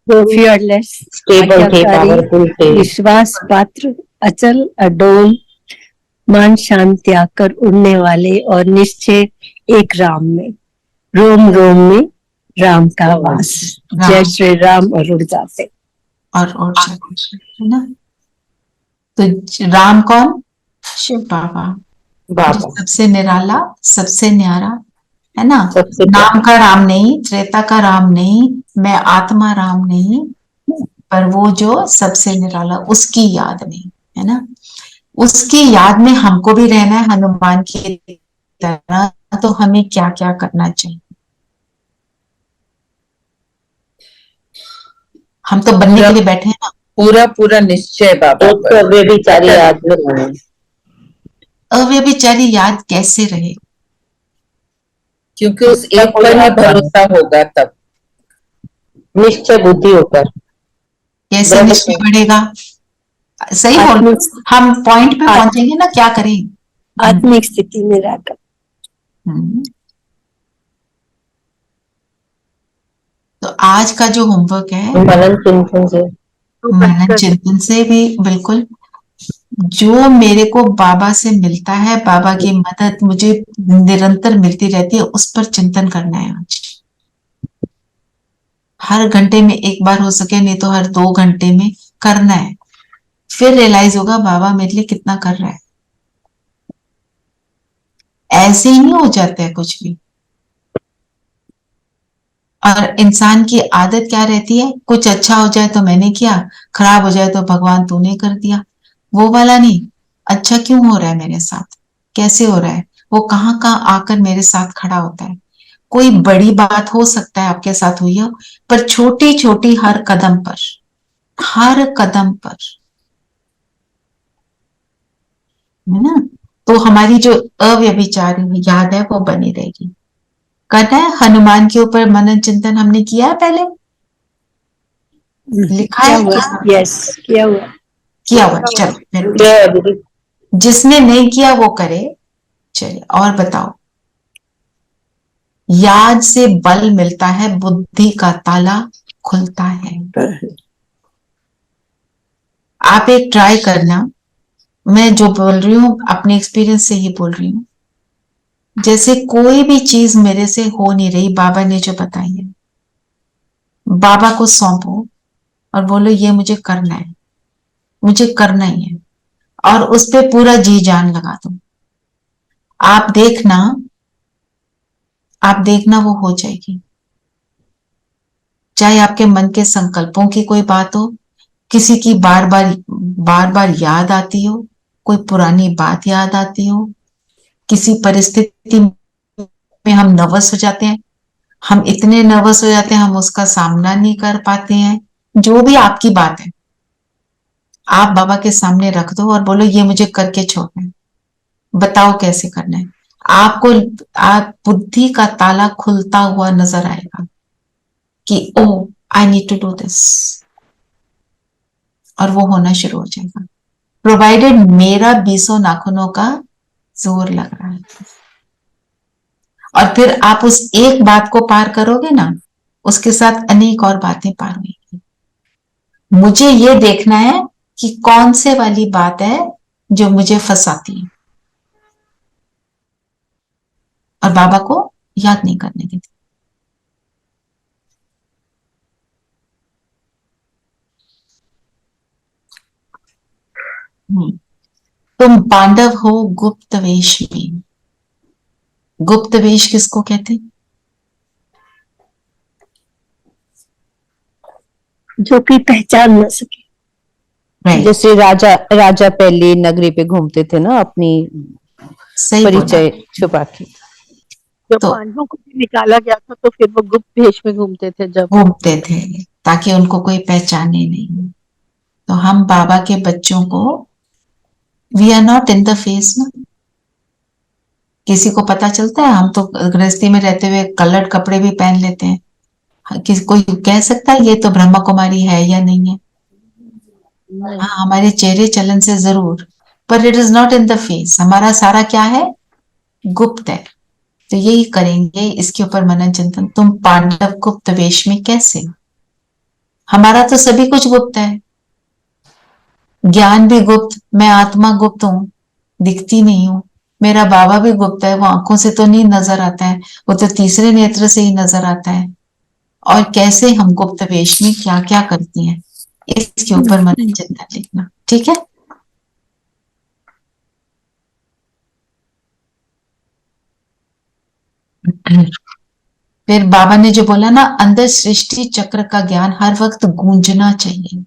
फियरलेस, स्टेबल थे, पावरफुल थे, विश्वास पात्र, अचल, अडोल, मान शांत त्याग कर उड़ने वाले, और निश्चय एक राम में, रोम रोम में राम का वास। जय श्री राम। और उड़ जाते और जाते है ना। तो राम कौन? शिव बाबा। जो बाबा सबसे निराला, सबसे न्यारा, है ना। सबसे नाम का राम नहीं, त्रेता का राम नहीं, मैं आत्मा राम नहीं, पर वो जो सबसे निराला, उसकी याद में, है ना। उसकी याद में हमको भी रहना है हनुमान की तरह। तो हमें क्या क्या करना चाहिए? हम तो बनने के लिए बैठे हैं ना। पूरा पूरा निश्चय बाबा एक तो पर। व्यभिचारी याद में रहना, अव्यभिचारी याद कैसे रहे? क्योंकि उस एक पर ही भरोसा होगा तब। निश्चय बुद्धि होकर कैसे दृढ़ निश्चय बढ़ेगा? सही बोल, आत्मिक हम पॉइंट पे पहुंचेंगे ना, क्या करें? आत्मिक स्थिति में रहकर। हम्म। तो आज का जो होमवर्क है, मनन चिंतन से मनन चिंतन से भी बिल्कुल, जो मेरे को बाबा से मिलता है, बाबा की मदद मुझे निरंतर मिलती रहती है, उस पर चिंतन करना है आज। हर घंटे में एक बार हो सके, नहीं तो हर 2 घंटे में करना है। फिर रियलाइज होगा बाबा मेरे लिए कितना कर रहा है। ऐसे ही नहीं हो जाता है कुछ भी। और इंसान की आदत क्या रहती है? कुछ अच्छा हो जाए तो मैंने किया, खराब हो जाए तो भगवान तूने कर दिया। वो वाला नहीं, अच्छा क्यों हो रहा है मेरे साथ, कैसे हो रहा है, वो कहाँ कहाँ आकर मेरे साथ खड़ा होता है। कोई बड़ी बात हो सकता है आपके साथ हुई हो, पर छोटी छोटी हर कदम पर, हर कदम पर, है ना। तो हमारी जो अव्यभिचारी याद है वो बनी रहेगी। करना है हनुमान के ऊपर मनन चिंतन, हमने किया है पहले, लिखा किया है हुआ, यस किया हुआ। किया हुआ। चलो फिर जय दीदी। जिसने नहीं किया वो करे। चलिए और बताओ। याद से बल मिलता है, बुद्धि का ताला खुलता है। आप एक ट्राई करना, मैं जो बोल रही हूँ अपने एक्सपीरियंस से ही बोल रही हूँ। जैसे कोई भी चीज मेरे से हो नहीं रही, बाबा ने जो बताई है, बाबा को सौंपो और बोलो ये मुझे करना है, मुझे करना ही है, और उस पे पूरा जी जान लगा दो। आप देखना, आप देखना वो हो जाएगी। चाहे आपके मन के संकल्पों की कोई बात हो, किसी की बार बार याद आती हो, कोई पुरानी बात याद आती हो, किसी परिस्थिति में हम नर्वस हो जाते हैं, हम इतने नर्वस हो जाते हैं हम उसका सामना नहीं कर पाते हैं, जो भी आपकी बात है, आप बाबा के सामने रख दो और बोलो ये मुझे करके छोड़ना है, बताओ कैसे करना है। आपको आप बुद्धि का ताला खुलता हुआ नजर आएगा कि oh I need to do this, और वो होना शुरू हो जाएगा, प्रोवाइडेड मेरा 20 नाखूनों का जोर लग रहा है। और फिर आप उस एक बात को पार करोगे ना, उसके साथ अनेक और बातें पार होंगी। मुझे ये देखना है कि कौन से वाली बात है जो मुझे फंसाती है, और बाबा को याद नहीं करने देती। तुम पांडव हो गुप्त वेश में। गुप्त वेश किसको कहते हैं? जो कि पहचान न सके। राइट, जैसे राजा राजा पहले नगरी पे घूमते थे ना, अपनी सही बोला। परिचय छुपा के। जब तो पांडवों को भी निकाला गया था तो फिर वो गुप्त भेष में घूमते थे जब। घूमते थे ताकि उनको कोई पहचाने नहीं। तो हम बाबा के बच्चों को, we are not in the face ना। किसी को पता चलता है? हम तो गृहस्थी में रहते हुए कलर्ड कपड़े भी पहन लेते हैं। किसी कोई कह सकता है ये तो ब्रह्मा कुमारी है या नहीं है? हाँ, हमारे चेहरे चलन से जरूर, पर it is not in the face. हमारा सारा क्या है? गुप्त है। तो यही करेंगे इसके ऊपर मनन चिंतन। तुम पांडव गुप्त वेश में कैसे? हमारा तो सभी कुछ गुप्त है, ज्ञान भी गुप्त, मैं आत्मा गुप्त हूं, दिखती नहीं हूं। मेरा बाबा भी गुप्त है, वो आंखों से तो नहीं नजर आता है, वो तो तीसरे नेत्र से ही नजर आता है। और कैसे हम गुप्त वेश में क्या क्या करती हैं, इसके ऊपर मनन चिंतन लिखना, ठीक है। फिर बाबा ने जो बोला ना, अंदर सृष्टि चक्र का ज्ञान हर वक्त गूंजना चाहिए।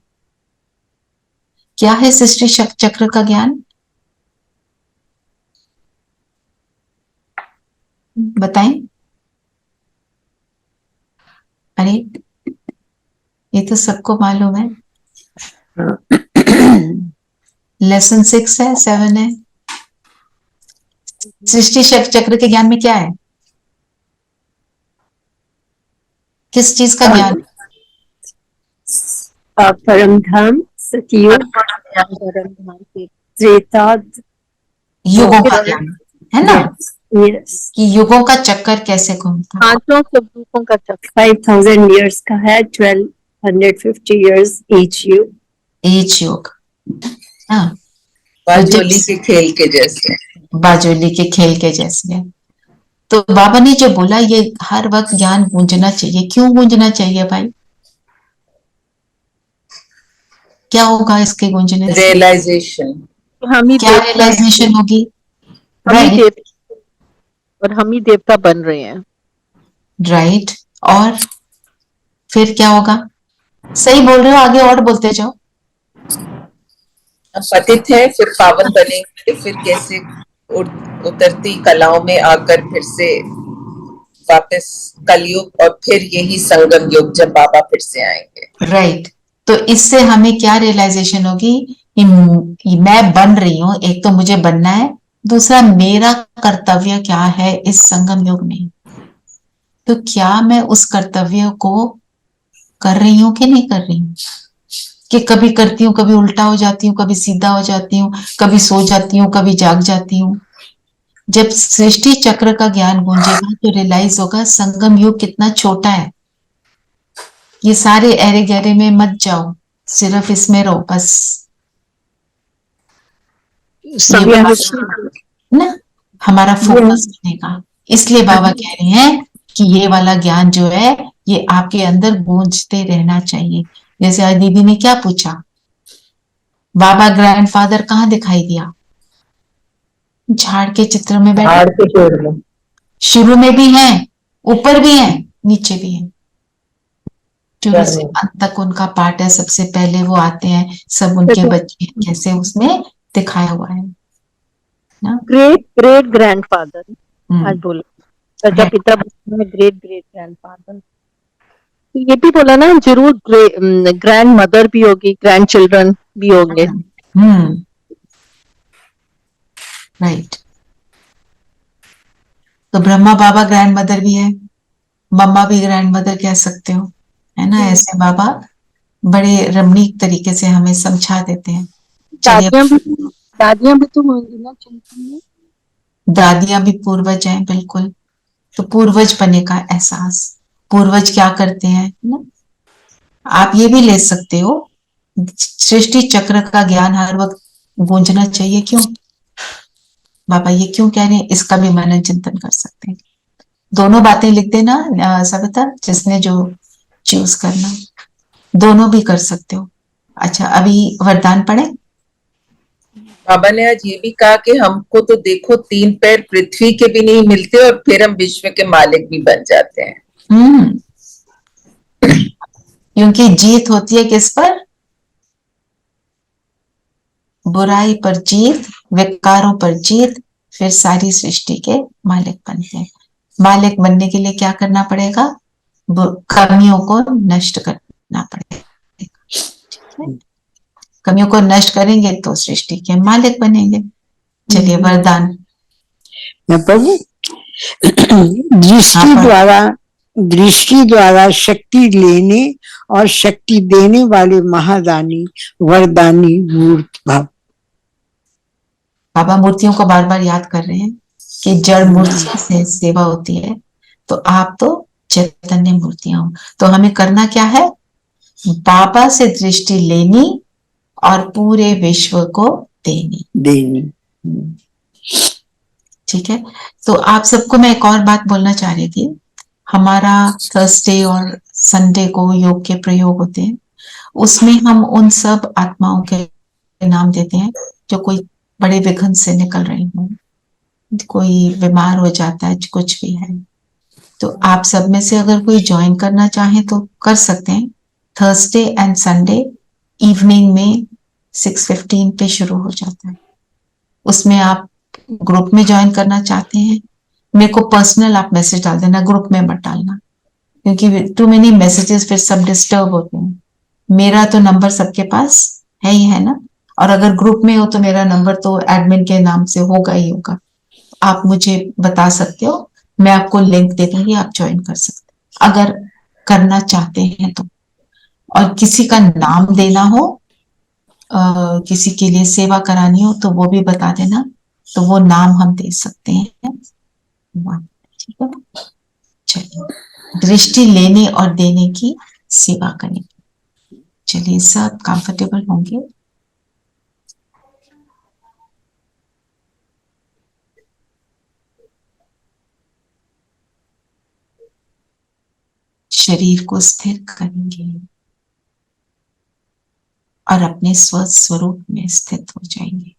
क्या है सृष्टि चक्र का ज्ञान? बताएं। अरे ये तो सबको मालूम है। लेसन 6 है, 7 है। सृष्टि चक्र के ज्ञान में क्या है? किस चीज का ज्ञान? परम धाम, सतयुग, त्रेता युगों का ज्ञान है ना, यस, कि युगों का चक्कर कैसे घूमता है। पांचों स्वरूपों का चक्र 5000 years का है, 1250 years each युग। एज योग। हाँ, बाजोली के खेल के जैसे। बाजोली के खेल के जैसे। तो बाबा ने जो बोला ये हर वक्त ज्ञान गूंजना चाहिए। क्यों गूंजना चाहिए भाई? क्या होगा इसके गूंजने से? रियलाइजेशन। हम ही क्या रियलाइजेशन होगी? राइट, और हम ही देवता बन रहे हैं। राइट। और फिर क्या होगा? सही बोल रहे हो, आगे और बोलते जाओ। हम पतित है, फिर पावन बनेंगे, फिर कैसे उतरती कलाओं में आकर फिर से वापस कलयुग, और फिर यही संगम युग जब बाबा फिर से आएंगे। राइट। तो इससे हमें क्या रियलाइजेशन होगी कि मैं बन रही हूं। एक तो मुझे बनना है, दूसरा मेरा कर्तव्य क्या है इस संगम युग में। तो क्या मैं उस कर्तव्य को कर रही हूं कि नहीं कर रही हूं? कि कभी करती हूँ, कभी उल्टा हो जाती हूँ, कभी सीधा हो जाती हूँ, कभी सो जाती हूँ, कभी जाग जाती हूँ। जब सृष्टि चक्र का ज्ञान गूंजेगा तो रियलाइज होगा संगम युग कितना छोटा है। ये सारे अरे गहरे में मत जाओ, सिर्फ इसमें रहो बस। ना हमारा फोकस बनेगा। इसलिए बाबा कह रहे हैं कि ये वाला ज्ञान जो है ये आपके अंदर गूंजते रहना चाहिए। जैसे आज दीदी ने क्या पूछा, बाबा ग्रैंडफादर कहाँ दिखाई दिया? झाड़ के चित्र में बैठे। झाड़ के पेड़ में। शुरू में भी हैं, ऊपर भी हैं, नीचे भी हैं। शुरू से अंत तक उनका पार्ट है। सबसे पहले वो आते हैं, सब उनके बच्चे कैसे उसमें दिखाया हुआ है ना। ग्रेट ग्रेट ग्रैंडफादर आज बोला, प्रजापिता में ग्रेट ग्रेट ग्रैंडफादर। ये भी बोला ना, जरूर ग्रैंड मदर भी होगी, ग्रैंड चिल्ड्रन भी होंगे। राइट। तो ब्रह्मा बाबा ग्रैंड मदर भी है, मम्मा भी ग्रैंड मदर कह सकते हो, है ना। ऐसे बाबा बड़े रमणीक तरीके से हमें समझा देते हैं। दादियां भी तो होंगी ना चिंतन में। दादियां भी पूर्वज हैं, बिल्कुल। तो पूर्वज बने का एहसास, पूर्वज क्या करते हैं ना। आप ये भी ले सकते हो, सृष्टि चक्र का ज्ञान हर वक्त गूंजना चाहिए। क्यों बाबा ये क्यों कह रहे हैं, इसका भी मनन चिंतन कर सकते हैं। दोनों बातें लिख देना सविता, जिसने जो चूज करना, दोनों भी कर सकते हो। अच्छा, अभी वरदान पढ़े। बाबा ने आज ये भी कहा कि हमको तो देखो 3 पैर पृथ्वी के भी नहीं मिलते और फिर हम विश्व के मालिक भी बन जाते हैं। क्योंकि जीत होती है किस पर? बुराई पर जीत, विकारों पर जीत, फिर सारी सृष्टि के मालिक बनते हैं। मालिक बनने के लिए क्या करना पड़ेगा? कमियों को नष्ट करना पड़ेगा। कमियों को नष्ट करेंगे तो सृष्टि के मालिक बनेंगे। चलिए वरदान। प्रभु, दृष्टि द्वारा शक्ति लेने और शक्ति देने वाले महादानी वरदानी मूर्त भाव। बाबा मूर्तियों को बार बार याद कर रहे हैं कि जड़ मूर्तियों से सेवा होती है, तो आप तो चैतन्य मूर्तियां हो। तो हमें करना क्या है? बाबा से दृष्टि लेनी और पूरे विश्व को देनी। ठीक है। तो आप सबको मैं एक और बात बोलना चाह रही थी। हमारा थर्सडे और संडे को योग के प्रयोग होते हैं, उसमें हम उन सब आत्माओं के नाम देते हैं जो कोई बड़े विघ्न से निकल रही हूँ, कोई बीमार हो जाता है, कुछ भी है, तो आप सब में से अगर कोई ज्वाइन करना चाहे तो कर सकते हैं। थर्सडे एंड संडे इवनिंग में 6:15 पे शुरू हो जाता है। उसमें आप ग्रुप में ज्वाइन करना चाहते हैं, मेरे को पर्सनल आप मैसेज डाल देना, ग्रुप में मत डालना, क्योंकि टू मेनी मैसेजेस फिर सब डिस्टर्ब होते हैं। मेरा तो नंबर सबके पास है ही है ना, और अगर ग्रुप में हो तो मेरा नंबर तो एडमिन के नाम से होगा ही होगा। आप मुझे बता सकते हो, मैं आपको लिंक दे दूंगी, आप ज्वाइन कर सकते हैं अगर करना चाहते हैं तो। और किसी का नाम देना हो, किसी के लिए सेवा करानी हो तो वो भी बता देना, तो वो नाम हम दे सकते हैं। ठीक है, चलिए। दृष्टि लेने और देने की सेवा करें। चलिए, सब कंफर्टेबल होंगे। शरीर को स्थिर करेंगे और अपने स्वस्वरूप में स्थित हो जाएंगे।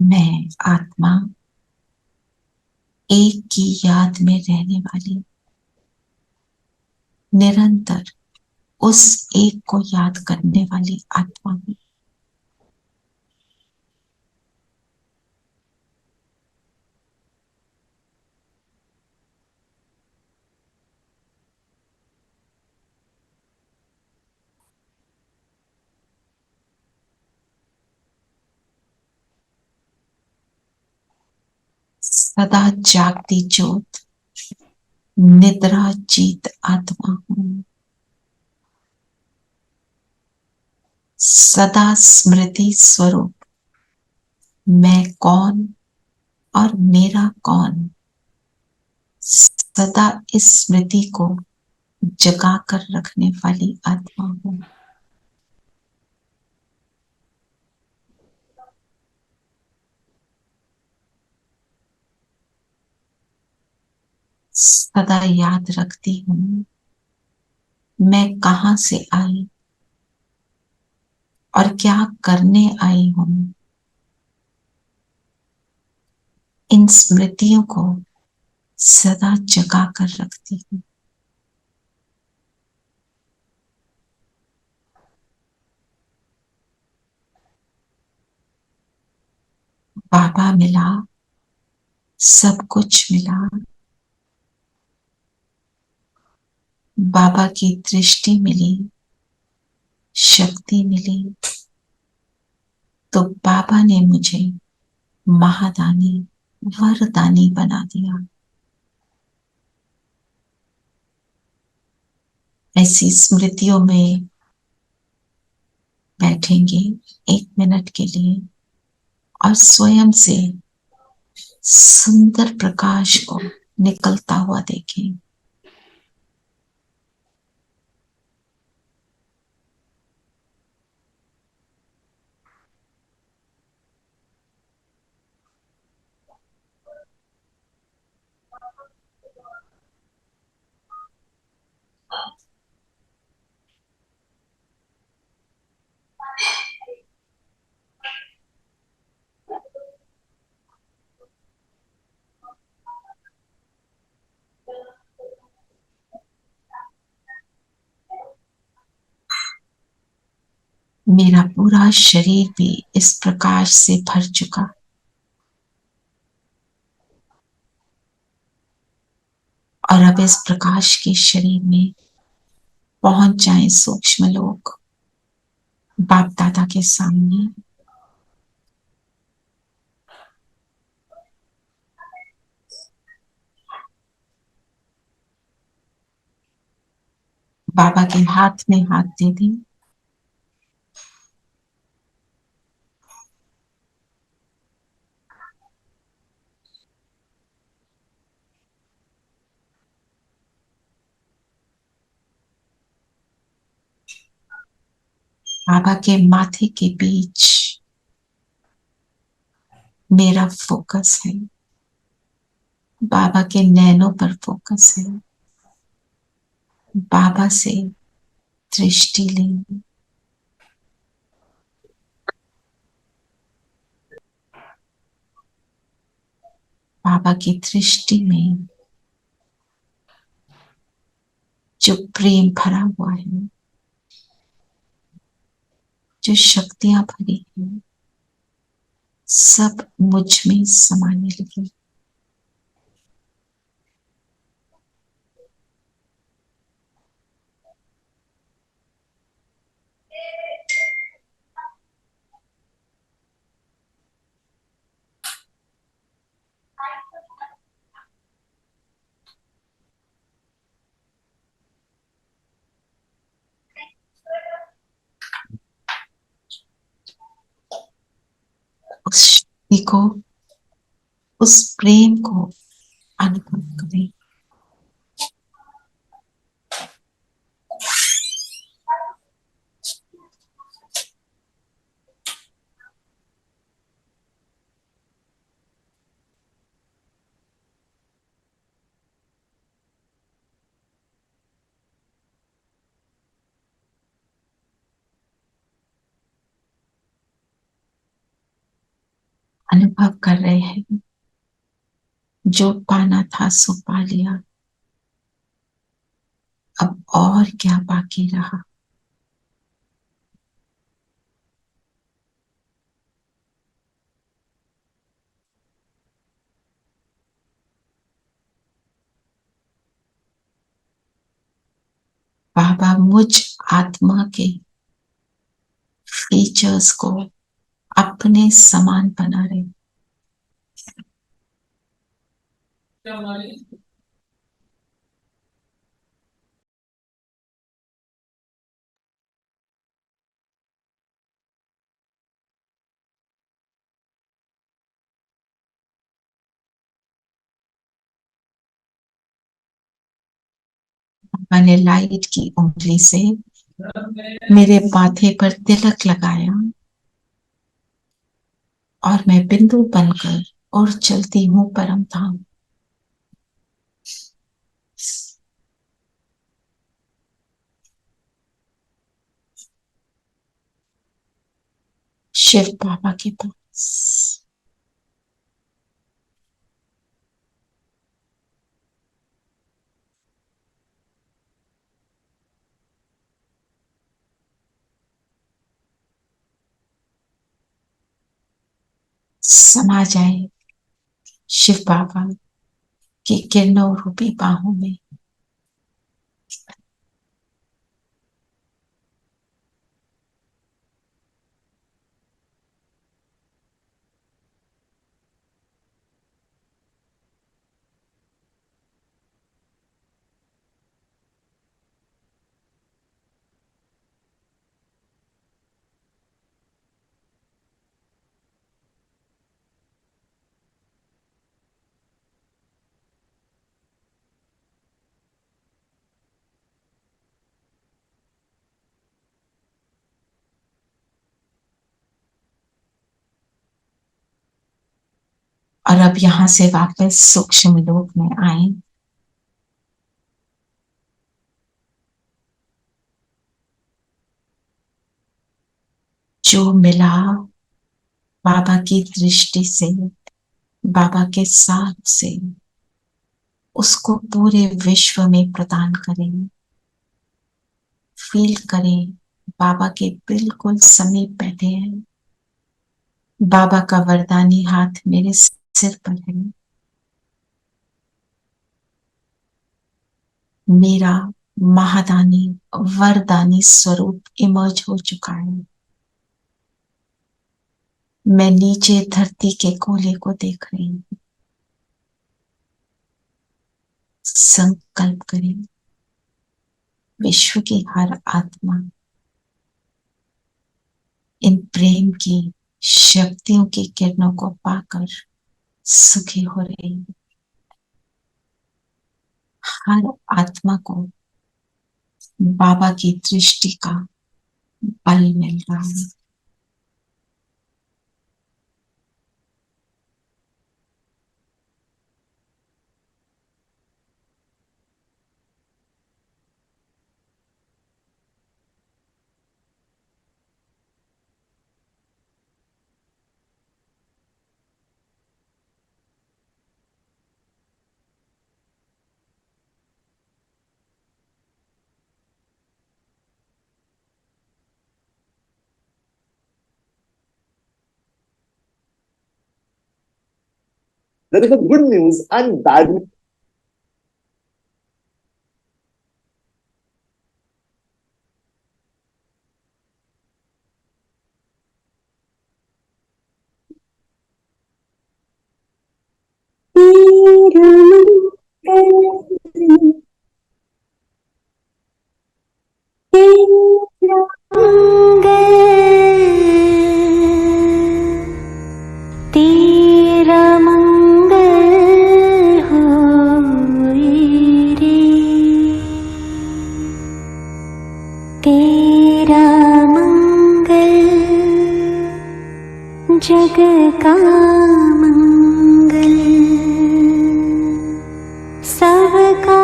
मैं आत्मा एक की याद में रहने वाली, निरंतर उस एक को याद करने वाली आत्मा हूं। सदा जागती ज्योत, निद्रा जीत आत्मा हूं। सदा स्मृति स्वरूप, मैं कौन और मेरा कौन, सदा इस स्मृति को जगा कर रखने वाली आत्मा हूं। सदा याद रखती हूं मैं कहां से आई और क्या करने आई हूं। इन स्मृतियों को सदा जगा कर रखती हूं। बाबा मिला, सब कुछ मिला। बाबा की दृष्टि मिली, शक्ति मिली, तो बाबा ने मुझे महादानी, वरदानी बना दिया। ऐसी स्मृतियों में बैठेंगे 1 मिनट के लिए और स्वयं से सुंदर प्रकाश को निकलता हुआ देखें। मेरा पूरा शरीर भी इस प्रकाश से भर चुका। और अब इस प्रकाश के शरीर में पहुंच जाएं सूक्ष्म लोग बाप दादा के सामने। बाबा के हाथ में हाथ दे दें। बाबा के माथे के बीच मेरा फोकस है। बाबा के नैनों पर फोकस है। बाबा से दृष्टि लें। बाबा की दृष्टि में जो प्रेम भरा हुआ है, जो शक्तियां भरी हैं, सब मुझ में समाने लगी। उस शक्ति को, उस प्रेम को अनुभव करें। अनुभव कर रहे हैं जो पाना था सो पा लिया, अब और क्या बाकी रहा। बाबा मुझ आत्मा के फीचर्स को अपने समान बना रहे। मैंने लाइट की उंगली से मेरे माथे पर तिलक लगाया और मैं बिंदु बनकर और चलती हूँ परम धाम। शिव बाबा के पास। समा जाए शिव बाबा की किरणों रूपी बाहों में। और अब यहां से वापस सूक्ष्म लोक में आए। जो मिला बाबा की दृष्टि से, बाबा के साथ से, उसको पूरे विश्व में प्रदान करें। फील करें बाबा के बिल्कुल समीप बैठे हैं। बाबा का वरदानी हाथ मेरे सिर पर है। मेरा महादानी वरदानी स्वरूप इमर्ज हो चुका है। मैं नीचे धरती के कोले को देख रही हूँ। संकल्प करें विश्व की हर आत्मा इन प्रेम की शक्तियों की किरणों को पाकर सुखी हो रही है। हर आत्मा को बाबा की दृष्टि का बल मिल रहा है। That is the good news and bad news. तेरा मंगल होई रे, तेरा मंगल जग का मंगल, सबका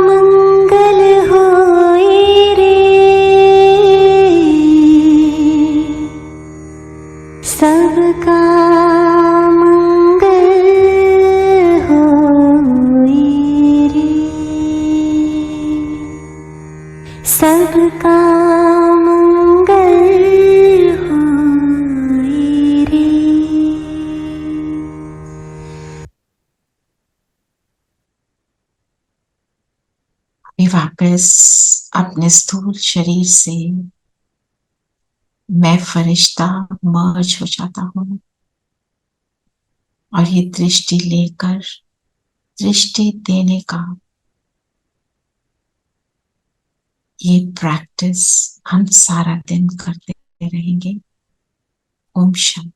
मंगल होई रे, सबका मंगल होई रे, सबका मंगल होई रे। अभी वापस अपने स्थूल शरीर से मैं फरिश्ता मर्ज हो जाता हूँ और ये दृष्टि लेकर दृष्टि देने का ये प्रैक्टिस हम सारा दिन करते रहेंगे। ओम शांति।